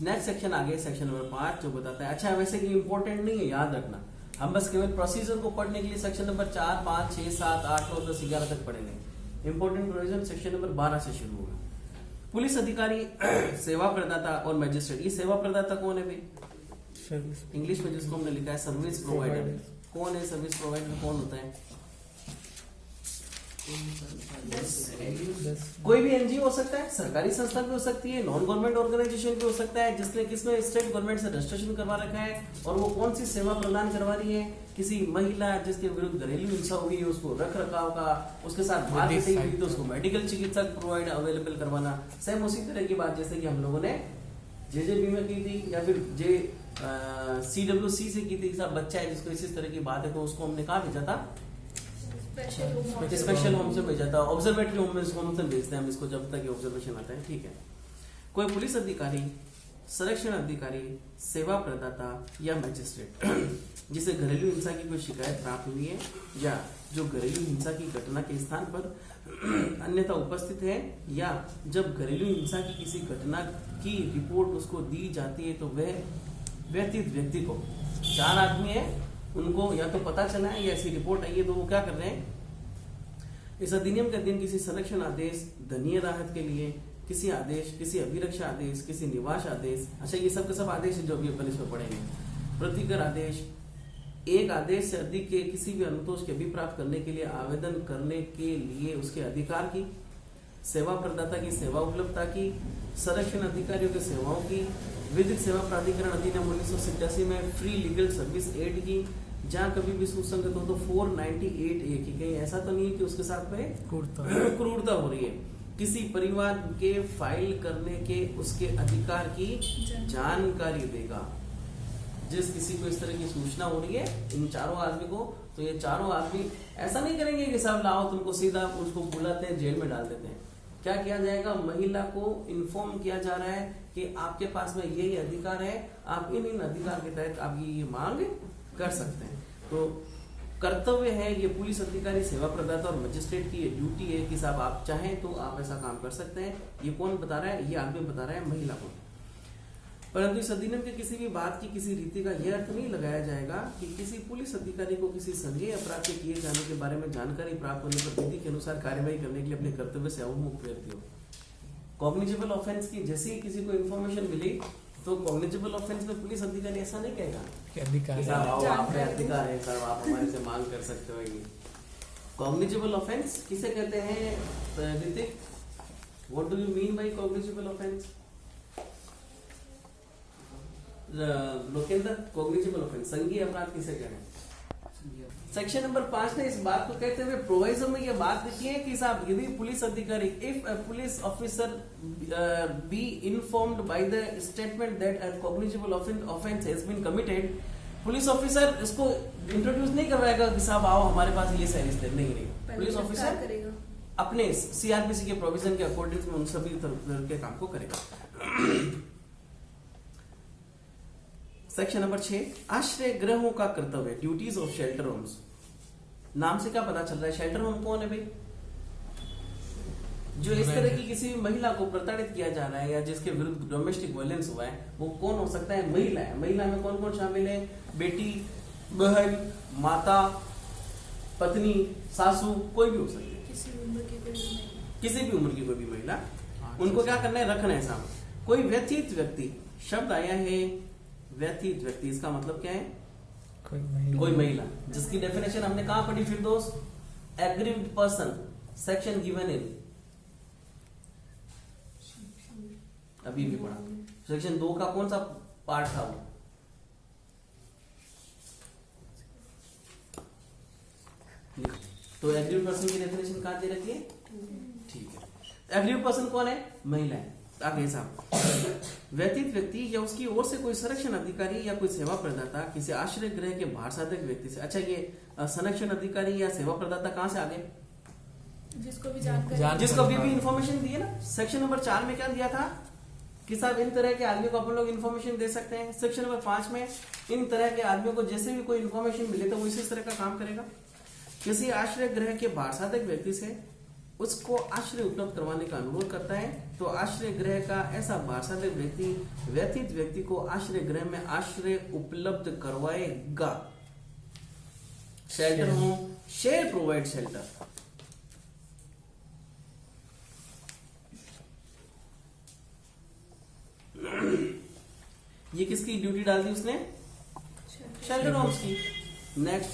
[SPEAKER 1] नेक्स्ट सेक्शन आगे सेक्शन नंबर 5 जो बताता है, अच्छा वैसे कि इंपॉर्टेंट नहीं है, याद रखना, हम बस केवल प्रोसीजर को पढ़ने के लिए सेक्शन नंबर 4, 5, 6, 7, 8, 9, 10, 11 तक पढ़ेंगे। इंपॉर्टेंट प्रोविजन सेक्शन नंबर 12 से शुरू होगा। पुलिस अधिकारी, सेवा प्रदाता और मजिस्ट्रेट। ये सेवा प्रदाता कौन है भाई?
[SPEAKER 3] सर्विस।
[SPEAKER 1] इंग्लिश में जिसको हमने लिखा है सर्विस प्रोवाइडर। कौन है सर्विस प्रोवाइडर? कौन होता है? कोई भी एनजीओ हो सकता है, सरकारी संस्था भी हो सकती है, नॉन गवर्नमेंट ऑर्गेनाइजेशन भी हो सकता है, जिसने किसमें स्टेट गवर्नमेंट से रजिस्ट्रेशन करवा रखा है, और वो कौन सी सेवा प्रदान करवा रही है? किसी महिला जिसके विरुद्ध घरेलू हिंसा हुई है उसको रख रखाव का, उसके साथ बात हुई तो उसको मेडिकल चिकित्सक प्रोवाइड अवेलेबल करवाना। सेम उसी तरह की बात जैसे कि हम लोगों ने जेजेबी में की थी या फिर CWC से की थी। बच्चा है जिसको इसी तरह की बात है तो उसको हमने कहा भेजा था? स्पेशल होम से भेजा था। ऑब्जर्वेटरी होम में इसको हम भेजते हैं हम इसको जब तक ऑब्जर्वेशन आता है, ठीक है। कोई पुलिस अधिकारी, संरक्षण अधिकारी, सेवा प्रदाता या मजिस्ट्रेट जिसे घरेलू हिंसा की कोई शिकायत प्राप्त हुई है या जो घरेलू हिंसा की घटना के स्थान पर अन्यथा उपस्थित है, या जब घरेलू हिंसा की किसी घटना की रिपोर्ट उसको दी जाती है तो वह व्यक्ति को 4 आदमी है उनको या तो पता चला है या ऐसी रिपोर्ट आई है तो वो क्या कर रहे हैं? इस अधिनियम के अधीन किसी संरक्षण आदेश, दंडनीय राहत के लिए किसी आदेश, किसी अभिरक्षा आदेश, किसी निवास आदेश, अच्छा ये सब के सब आदेश है जो अभी अपन इसमें पढ़ेंगे, प्रतिकर आदेश, एक आदेश से अधिक के किसी भी अनुतोष के अभिप्राप्त करने के लिए आवेदन करने के लिए उसके अधिकार की, सेवा प्रदाता की सेवा उपलब्धता की, संरक्षण अधिकारियों की सेवाओं की, विधिक सेवा प्राधिकरण अधिनियम 1987 में फ्री लीगल सर्विस एड की, जहाँ कभी भी सुसंगत हो तो 498A की कहीं ऐसा तो नहीं है कि उसके साथ में क्रूरता हो रही है। किसी परिवार के फाइल करने के उसके अधिकार की जानकारी देगा। जिस किसी को इस तरह की सूचना हो रही है इन चारों आदमी को, तो ये चारों आदमी ऐसा नहीं करेंगे कि साहब लाओ तुमको सीधा उसको बुलाते हैं जेल में डाल देते हैं। क्या किया जाएगा? महिला को इन्फॉर्म किया जा रहा है कि आपके पास में यही अधिकार है, आप इन अधिकार के तहत आप ये मांग कर सकते हैं। तो कर्तव्य है ये पुलिस अधिकारी, सेवा प्रदाता और मजिस्ट्रेट की ये ड्यूटी है कि साहब आप चाहें तो आप ऐसा काम कर सकते हैं। ये कौन बता रहा है? ये आदमी बता रहा है महिला को। परंतु इस अधिनियम के किसी भी बात की, किसी रीति का यह अर्थ नहीं लगाया जाएगा कि किसी पुलिस अधिकारी को किसी संज्ञेय अपराध के किए जाने के बारे में जानकारी प्राप्त होने पर विधि के अनुसार कार्यवाही करने के लिए अपने कर्तव्य से अवमुख व्यक्ति हो। कॉग्निजेबल ऑफेंस की जैसे ही किसी को इन्फॉर्मेशन मिली तो कॉग्निजेबल ऑफेंस में पुलिस अधिकारी ऐसा नहीं कहेगा कि साहब आपके अधिकार है, साहब आप हमारे से मांग कर सकते हो। ये कॉग्निजेबल ऑफेंस किसे कहते हैं Hrithik? What do you mean by cognizable offence? Lokendra, cognizable offence संज्ञेय अपराध किसे कह रहे हैं? सेक्शन नंबर 5 ने इस बात को कहते हुए प्रोविजन में यह बात लिखी है कि साहब यदि पुलिस अधिकारी, if a police officer be informed by the statement that a cognizable offence has been committed, police officer इसको इंट्रोड्यूस नहीं करवाएगा कि साहब आओ हमारे पास ये सारी स्टेप नहीं। पुलिस ऑफिसर अपने सीआरपीसी के प्रोविजन के अकॉर्डिंग उन सभी तरह के काम को करेगा। सेक्शन नंबर 6, आश्रय गृहों का कर्तव्य, ड्यूटीज ऑफ शेल्टर होम्स। नाम से क्या पता चल रहा है, शेल्टर होम कौन है भाई? जो इस तरह की किसी भी महिला को प्रताड़ित किया जा रहा है या जिसके विरुद्ध डोमेस्टिक वायलेंस हुआ है, वो कौन हो सकता है? महिला है। महिला में कौन कौन शामिल है? बेटी, बहन, माता, पत्नी, सासू, कोई भी हो सकती है,
[SPEAKER 2] किसी भी उम्र की कोई भी महिला।
[SPEAKER 1] किसी भी उम्र की कोई भी महिला। उनको क्या करना है? रखना है सामने। कोई व्यथित व्यक्ति, शब्द आया है व्यथित व्यक्ति, इसका मतलब क्या है? कोई महिला, जिसकी डेफिनेशन हमने कहां पढ़ी फिर दोस्त? Aggrieved person, section given in, अभी भी पढ़ा। सेक्शन 2 का कौन सा पार्ट था वो? तो एग्रीव्ड पर्सन की डेफिनेशन कहां दे रखी है? ठीक है। एग्रीव्ड पर्सन कौन है? महिला है। आगे साहब, व्यतीत व्यक्ति या उसकी ओर से कोई संरक्षण अधिकारी या कोई सेवा प्रदाता किसी आश्रय गृह के बाहर साधक व्यक्ति से। अच्छा, ये संरक्षण अधिकारी या सेवा प्रदाता कहां से आ गए?
[SPEAKER 2] जिसको भी जानकारी,
[SPEAKER 1] जिसको अभी भी इंफॉर्मेशन दी है ना। सेक्शन नंबर 4 में क्या दिया था कि साहब इन तरह के आदमी को अपन लोग इन्फॉर्मेशन दे सकते हैं। सेक्शन नंबर 5 में इन तरह के आदमियों को जैसे भी कोई इन्फॉर्मेशन मिले तो वो इसी तरह का काम करेगा। किसी आश्रय गृह के बाहर साधक व्यक्ति से उसको आश्रय उपलब्ध करवाने का अनुरोध करता है, तो आश्रय गृह का ऐसा बाहर साधक व्यक्ति व्यथित व्यक्ति को आश्रय गृह में आश्रय उपलब्ध करवाएगा। Shelter home shall provide shelter. ये किसकी ड्यूटी डाल दी उसने? शेल्टर होम्स की। नेक्स्ट,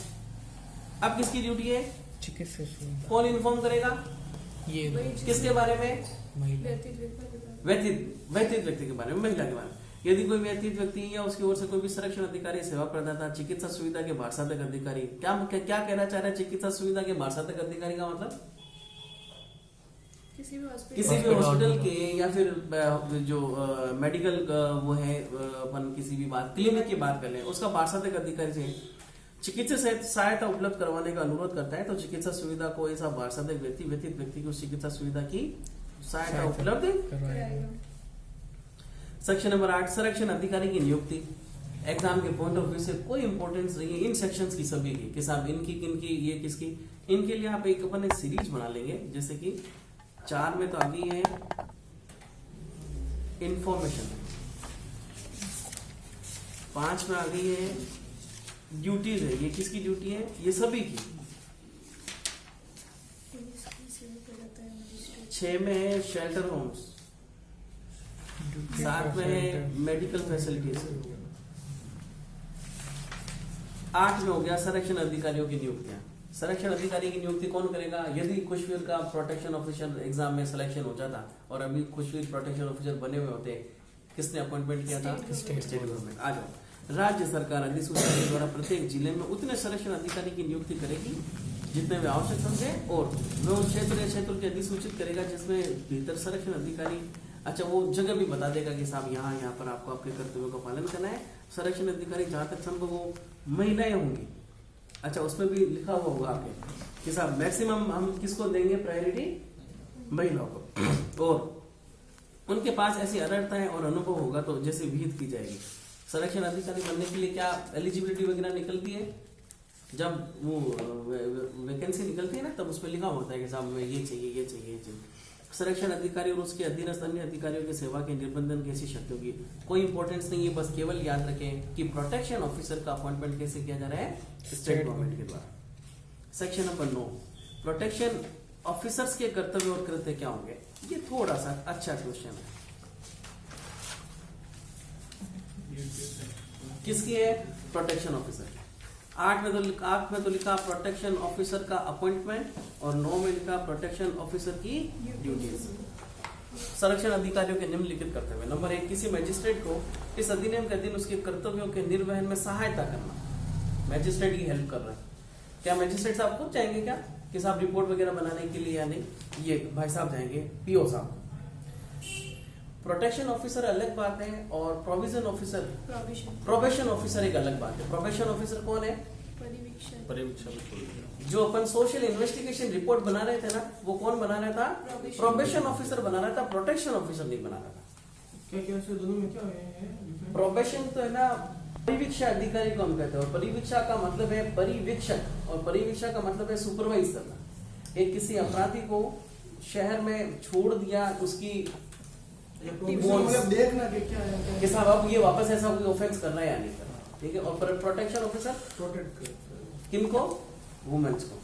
[SPEAKER 1] अब किसकी ड्यूटी है?
[SPEAKER 3] चिकित्सा सुविधा।
[SPEAKER 1] कौन इन्फॉर्म करेगा?
[SPEAKER 3] ये
[SPEAKER 1] किसके बारे में?
[SPEAKER 3] महिला।
[SPEAKER 1] व्यथित व्यक्ति के बारे में, महिला के बारे में। यदि कोई व्यथित व्यक्ति या उसकी ओर से कोई भी संरक्षण अधिकारी, सेवा प्रदाता, चिकित्सा सुविधा के बाहर साधक अधिकारी, क्या कहना चाह रहे हैं? चिकित्सा सुविधा के बाहर साधक अधिकारी का मतलब
[SPEAKER 2] किसी
[SPEAKER 1] भी हॉस्पिटल के या फिर जो मेडिकल वो है, अपन किसी भी बात क्लिनिक की बात कर लें, उसका बाहर साधक अधिकारी से चिकित्सा सहायता उपलब्ध करवाने का अनुरोध करता है, तो चिकित्सा सुविधा को ऐसा बाहर साधक व्यक्ति व्यथित व्यक्ति को चिकित्सा सुविधा की सहायता उपलब्ध
[SPEAKER 2] कराएगा।
[SPEAKER 1] सेक्शन नंबर 8, संरक्षण अधिकारी की नियुक्ति। एग्जाम के पॉइंट ऑफ व्यू से कोई इंपॉर्टेंस नहीं है इन सेक्शंस की, सभी की कि साहब इनकी ये किसकी। इनके लिए आप अपन एक सीरीज बना लेंगे, जैसे कि 4 में तो आ गई है इंफॉर्मेशन, 5 में आ गई है ड्यूटीज है। ये किसकी ड्यूटी है? ये सभी की। 6 में है शेल्टर होम्स, 7 में है मेडिकल फैसिलिटीज, 8 में हो गया संरक्षण अधिकारियों की नियुक्तियां। संरक्षण अधिकारी की नियुक्ति कौन करेगा? यदि खुशवीर का प्रोटेक्शन ऑफिसर एग्जाम में सिलेक्शन हो जाता और अभी खुशवीर प्रोटेक्शन ऑफिसर बने हुए होते, किसने अपॉइंटमेंट किया था? State government. आ जाओ, राज्य सरकार अधिसूचना के द्वारा प्रत्येक जिले में उतने संरक्षण अधिकारी की नियुक्ति करेगी जितने वे आवश्यक होंगे, और वह उस क्षेत्र के अधिसूचित करेगा जिसमें भीतर संरक्षण अधिकारी, अच्छा वो जगह भी बता देगा कि साहब यहाँ पर आपको आपके कर्तव्यों का पालन करना है। संरक्षण अधिकारी जहां तक संभव हो महिलाएं होंगी, अच्छा उसमें भी लिखा हुआ होगा आपके कि साहब मैक्सिमम हम किसको देंगे प्रायोरिटी? महिलाओं को, और उनके पास ऐसी अर्हताएं और अनुभव होगा तो जैसे विहित की जाएगी। संरक्षण अधिकारी बनने के लिए क्या एलिजिबिलिटी वगैरह निकलती है? जब वो वैकेंसी निकलती है ना, तब उसमें लिखा होता है कि साहब हमें ये चाहिए, ये चाहिए, ये चाहिए। संरक्षण अधिकारी और उसके अधीनस्थ अन्य अधिकारियों की सेवा के निर्बंधन कैसी शक्ति होगी? कोई इंपॉर्टेंस नहीं है, बस केवल याद रखें कि प्रोटेक्शन ऑफिसर का अपॉइंटमेंट कैसे किया जा रहा है? स्टेट गवर्नमेंट के द्वारा। सेक्शन नंबर 9, प्रोटेक्शन ऑफिसर्स के कर्तव्य और कृत्य क्या होंगे? ये थोड़ा सा अच्छा क्वेश्चन है। किसकी है? Protection officer. 8 में तो लिखा प्रोटेक्शन ऑफिसर का अपॉइंटमेंट, और 9 में लिखा प्रोटेक्शन ऑफिसर की ड्यूटीज। संरक्षण अधिकारियों के निम्नलिखित कर्तव्य। नंबर 1, किसी मजिस्ट्रेट को इस अधिनियम के अधीन उसके कर्तव्यों के निर्वहन में सहायता करना। मैजिस्ट्रेट की हेल्प कर रहा है। क्या मैजिस्ट्रेट साहब खुद चाहेंगे क्या कि साहब रिपोर्ट वगैरह बनाने के लिए या नहीं? ये भाई साहब जाएंगे, पीओ साहब। प्रोटेक्शन ऑफिसर अलग बात है और प्रोविजन ऑफिसर, प्रोबेशन ऑफिसर एक अलग बात है। प्रोबेशन ऑफिसर कौन है? परिवीक्षण। जो अपन सोशल इन्वेस्टिगेशन रिपोर्ट बना रहे थे ना, वो कौन बना रहा था? प्रोबेशन ऑफिसर बना रहा था, प्रोटेक्शन ऑफिसर नहीं बना रहा था।
[SPEAKER 4] क्या दोनों में क्या है?
[SPEAKER 1] प्रोबेशन तो है ना परिवीक्षा अधिकारी को हम कहते हैं, और परिवीक्षा का मतलब है परिवीक्षक, और परिवीक्षा का मतलब है सुपरवाइज करना। एक किसी अपराधी को शहर में छोड़ दिया, उसकी
[SPEAKER 4] मतलब देखना कि क्या है,
[SPEAKER 1] कि साहब अब ये वापस ऐसा कोई ऑफेंस कर रहा है या नहीं कर रहा, ठीक है। और प्रोटेक्शन ऑफिसर
[SPEAKER 4] प्रोटेक्ट करता है।
[SPEAKER 1] किनको? वुमेन्स को।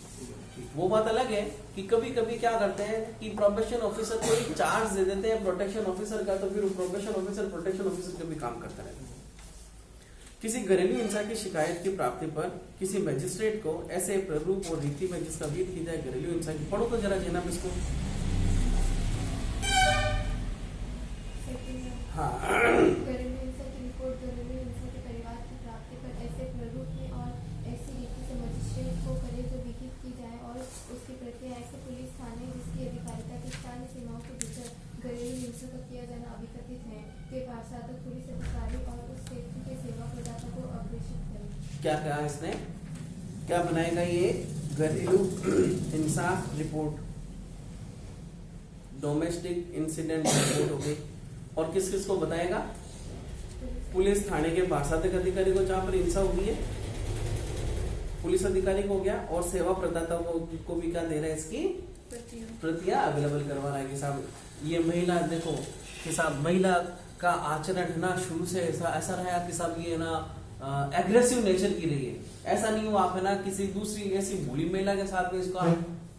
[SPEAKER 1] वो बात अलग है कि कभी कभी क्या करते हैं कि प्रोबेशन ऑफिसर को एक चार्ज दे देते हैं प्रोटेक्शन ऑफिसर का, तो फिर वो प्रोबेशन ऑफिसर प्रोटेक्शन ऑफिसर का भी काम करता रहता है। किसी घरेलू हिंसा की शिकायत की प्राप्ति पर किसी मजिस्ट्रेट को ऐसे प्रारूप और रीति में जिसका विरोध की जाए घरेलू हिंसा की, पढ़ो तो जरा जनाब इसको। हाँ,
[SPEAKER 6] घरेलू हिंसा की रिपोर्ट घरेलू हिंसा के परिवार की प्राप्ति पर ऐसे प्रारूप में और ऐसी रीति से मजिस्ट्रेट को करे जो विहित की जाए, और उसकी प्रक्रिया ऐसे पुलिस थाने जिसकी अधिकारिता की स्थानीय सीमाओं के भीतर घरेलू हिंसा का किया जाना अभिकथित है के पार्षद पुलिस अधिकारी और उस व्यक्ति के सेवा प्रदाता को अग्रेषित करे।
[SPEAKER 1] क्या कहा इसने? क्या बनाएगा ये? घरेलू हिंसा रिपोर्ट, डोमेस्टिक इंसिडेंट रिपोर्ट हो गई। और किस किस को बताएगा? पुलिस थाने के पार्षद अधिकारी को जहां पर हिंसा हुई है, पुलिस अधिकारी को हो गया, और सेवा प्रदाता को भी क्या दे रहा है? इसकी प्रतियां अवेलेबल करवा रहा है कि साहब ये महिला देखो कि साहब महिला का आचरण ना शुरू से ऐसा रहा कि साहब ये ना एग्रेसिव नेचर की रही है, ऐसा नहीं हो आप है ना किसी दूसरी ऐसी भूली महिला के साथ में इसका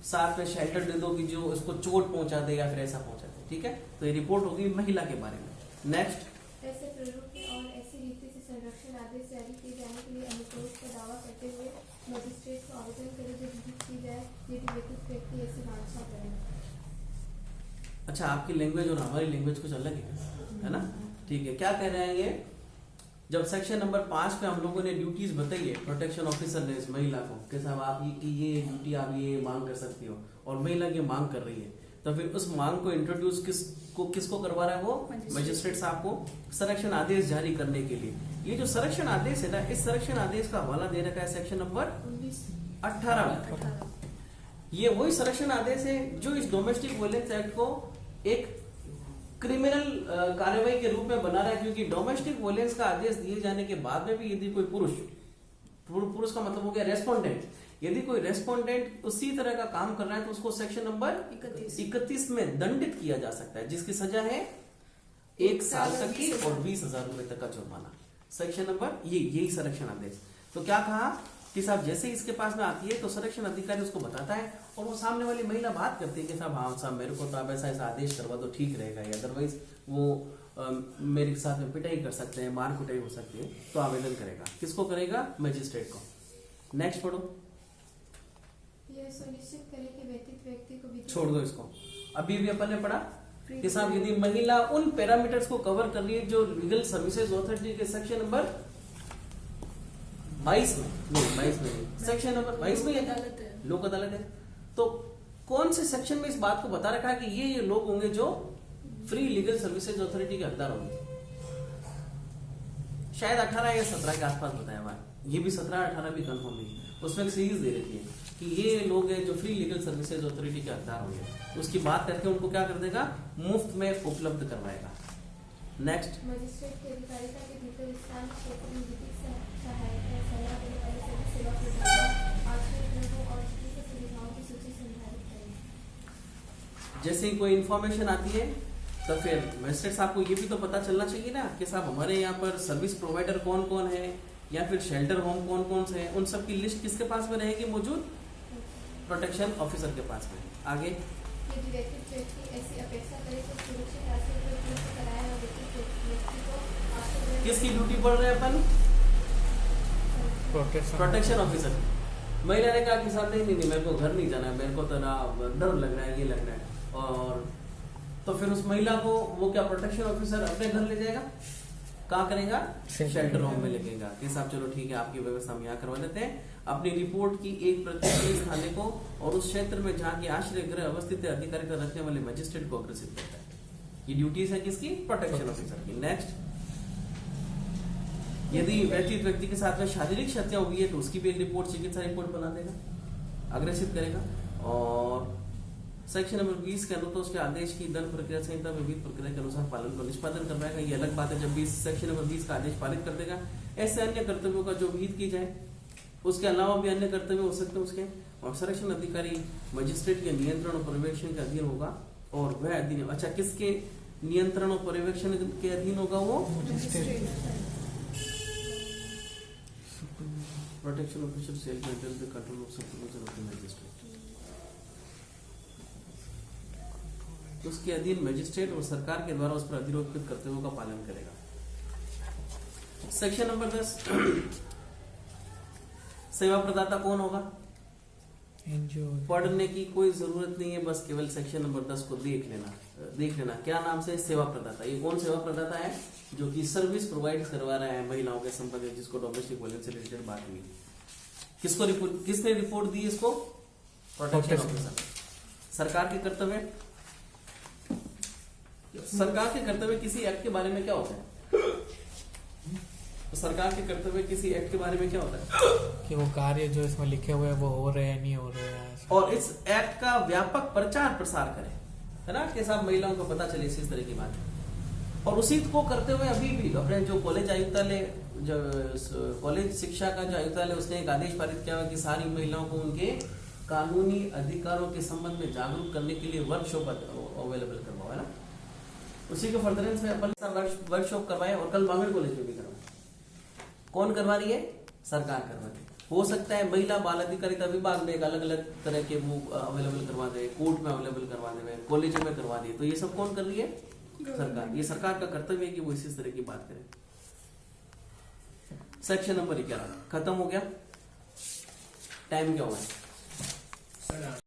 [SPEAKER 1] साथ में शेल्टर दे दो कि जो इसको चोट पहुंचा दे या फिर ऐसा पहुंचा दे, ठीक है। तो ये रिपोर्ट होगी महिला के बारे में। नेक्स्ट,
[SPEAKER 6] ऐसे प्रारूप में और ऐसी रीति से संरक्षण आदेश जारी किए जाने के लिए अनुरोध का दावा करते हुए मजिस्ट्रेट को आवेदन करे जो विहित की जाए यदि व्यक्ति ऐसी वांछा करे।
[SPEAKER 1] अच्छा आपकी लैंग्वेज और हमारी लैंग्वेज कुछ अलग है ना, ठीक है। क्या कह रहे हैं ये? जब सेक्शन नंबर 5 पे हम लोगों ने ड्यूटीज बताई है प्रोटेक्शन ऑफिसर ने इस महिला को कि साहब आप ये ड्यूटी आप ये मांग कर सकती हो, और महिला की मांग कर रही है, तो फिर उस मांग को इंट्रोड्यूस किसको करवा रहा है? वो मजिस्ट्रेट साहब को संरक्षण आदेश जारी करने के लिए। ये जो संरक्षण आदेश है ना, इस संरक्षण आदेश का हवाला दे रखा है सेक्शन नंबर 18। ये वही संरक्षण आदेश है जो इस डोमेस्टिक वायलेंस एक्ट को एक क्रिमिनल कार्रवाई के रूप में बना रहा है, क्योंकि डोमेस्टिक वायलेंस का आदेश दिए जाने के बाद में भी यदि कोई पुरुष का मतलब हो गया रेस्पोंडेंट, यदि कोई रेस्पोंडेंट उसी तरह का काम कर रहा है तो उसको सेक्शन नंबर 31 में दंडित किया जा सकता है, जिसकी सजा है 1 साल तक की और 20,000 रुपए तक का जुर्माना। सेक्शन नंबर यही संरक्षण आदेश। तो क्या कहा कि साहब जैसे इसके पास में आती है तो संरक्षण अधिकारी उसको बताता है, और वो सामने वाली महिला बात करती है कि साहब हाँ साहब मेरे को तो आप ऐसा आदेश करवा दो ठीक रहेगा, या अदरवाइज वो मेरे साथ में पिटाई कर सकते हैं, मार कुटाई हो सकती है, तो आवेदन करेगा। किसको करेगा? मजिस्ट्रेट को। नेक्स्ट पढ़ो।
[SPEAKER 6] यह सुनिश्चित करे कि व्यक्ति को
[SPEAKER 1] छोड़ दो इसको, अभी भी अपन ने पढ़ा कि साहब यदि महिला उन पैरामीटर्स को कवर कर रही है जो लीगल सर्विसेज अथॉरिटी के सेक्शन नंबर 22 में नहीं, सेक्शन नंबर 22 में लोक अदालत है, तो कौन से सेक्शन में इस बात को बता रखा है कि ये लोग होंगे जो फ्री लीगल सर्विसेज अथॉरिटी के हकदार होंगे? शायद 18 या 17 के आसपास बताया हुआ है, ये भी 17-18 भी कंफर्म नहीं, उसमें एक सीरीज दे रखी है कि ये लोग हैं जो फ्री लीगल सर्विसेज अथॉरिटी के हकदार होंगे, उसकी बात करके उनको क्या कर देगा? मुफ्त में उपलब्ध करवाएगा। नेक्स्ट,
[SPEAKER 6] मजिस्ट्रेट की अधिकारिता के भीतर स्थान क्षेत्र में विधिक सहायता सलाह देने वाले सभी सेवा प्रदाता आश्रय गृहों और चिकित्सा सुविधाओं की सूची संधारित करें।
[SPEAKER 1] जैसे ही कोई इंफॉर्मेशन आती है तो फिर मजिस्ट्रेट साहब को ये भी तो पता चलना चाहिए ना कि साहब हमारे यहाँ पर सर्विस प्रोवाइडर कौन कौन है, या फिर शेल्टर होम कौन कौन से हैं, उन सब की लिस्ट किसके पास में रहेगी? मौजूद प्रोटेक्शन ऑफिसर के पास में। आगे,
[SPEAKER 6] यदि व्यक्ति ऐसी अपेक्षा करे तो सुरक्षित आश्रय गृह उपलब्ध कराएं और व्यक्ति को आश्रय गृह
[SPEAKER 1] किसकी ड्यूटी पड़ रहे हैं अपन? Protection officer. महिला ने कहा कि साहब नहीं मेरे को घर नहीं जाना है, मेरे को तो ना डर लग रहा है, ये लग रहा है, और तो फिर उस महिला को वो क्या प्रोटेक्शन ऑफिसर अपने घर ले जाएगा? कहाँ करेगा? शेल्टर होम में लगेगा कि साहब चलो ठीक है आपकी व्यवस्था हम यहाँ करवा देते हैं। अपनी रिपोर्ट की एक प्रति पुलिस थाने को और उस क्षेत्र में जहाँ की आश्रय गृह अवस्थित है अधिकारिता रखने वाले मजिस्ट्रेट को अग्रसित करता है। ये ड्यूटीज है किसकी? प्रोटेक्शन ऑफिसर की। नेक्स्ट, यदि व्यक्ति के साथ में शारीरिक क्षतियां हुई है तो उसकी भी एक रिपोर्ट चिकित्सा रिपोर्ट बना देगा, अग्रसित करेगा। और सेक्शन नंबर 20 के अनुसार उसके आदेश की दंड प्रक्रिया संहिता में विविध प्रक्रिया के अनुसार पालन को निष्पादन करवाएगा। ये अलग बात है, जब 20 सेक्शन नंबर 20 का आदेश पालित कर देगा। ऐसे अन्य कर्तव्यों का जो विहित की जाए, उसके अलावा भी अन्य कर्तव्य हो सकते हैं उसके, और संरक्षण अधिकारी मजिस्ट्रेट के नियंत्रण और पर्यवेक्षण के अधीन होगा। और वह अधीन, अच्छा किसके नियंत्रण और पर्यवेक्षण के अधीन होगा? वो protection officer shall maintain the control of supervisor of the magistrate, उसके अधीन मजिस्ट्रेट और सरकार के द्वारा उस पर अधिरोपित कर्तव्यों का पालन करेगा। सेक्शन नंबर 10 सेवा प्रदाता कौन होगा?
[SPEAKER 3] एनजीओ।
[SPEAKER 1] पढ़ने की कोई जरूरत नहीं है, बस केवल सेक्शन नंबर 10 को देख लेना। क्या नाम से? सेवा प्रदाता। ये कौन सेवा प्रदाता है? जो कि सर्विस प्रोवाइड करवा रहा है महिलाओं के संबंध में, जिसको डोमेस्टिक वायलेंस से रिलेटेड बात हुई। किसने रिपोर्ट दी इसको? Protection officer. सरकार के कर्तव्य, सरकार के कर्तव्य किसी एक्ट के बारे में क्या होता है? तो सरकार के कर्तव्य किसी एक्ट के बारे में क्या होता है?
[SPEAKER 3] कि वो कार्य जो इसमें लिखे हुए हैं वो हो रहे हैं नहीं हो रहे हैं,
[SPEAKER 1] और इस एक्ट का व्यापक प्रचार प्रसार करें, है ना, कि सब महिलाओं को पता चले इस तरह की बात। और उसी को करते हुए अभी भी अपने जो कॉलेज आयुक्तालय, जो कॉलेज शिक्षा का जो आयुक्तालय, उसने एक आदेश पारित किया है कि सारी महिलाओं को उनके कानूनी अधिकारों के संबंध में जागरूक करने के लिए वर्कशॉप अवेलेबल करवाओ, है ना। उसी के फर्दरेंस में अपन वर्कशॉप करवाए और कल बांगड़ कॉलेज में भी करवाए। कौन करवा रही है? सरकार करवा रही है। हो सकता है महिला बाल अधिकारिता विभाग में एक अलग अलग तरह के वो अवेलेबल करवा दे, कोर्ट में अवेलेबल करवा दे, कॉलेज में करवा दे। तो ये सब कौन कर रही है? सरकार। ये सरकार का कर्तव्य है कि वो इसी तरह की बात करे। सेक्शन नंबर 11 खत्म हो गया। टाइम क्या हुआ है?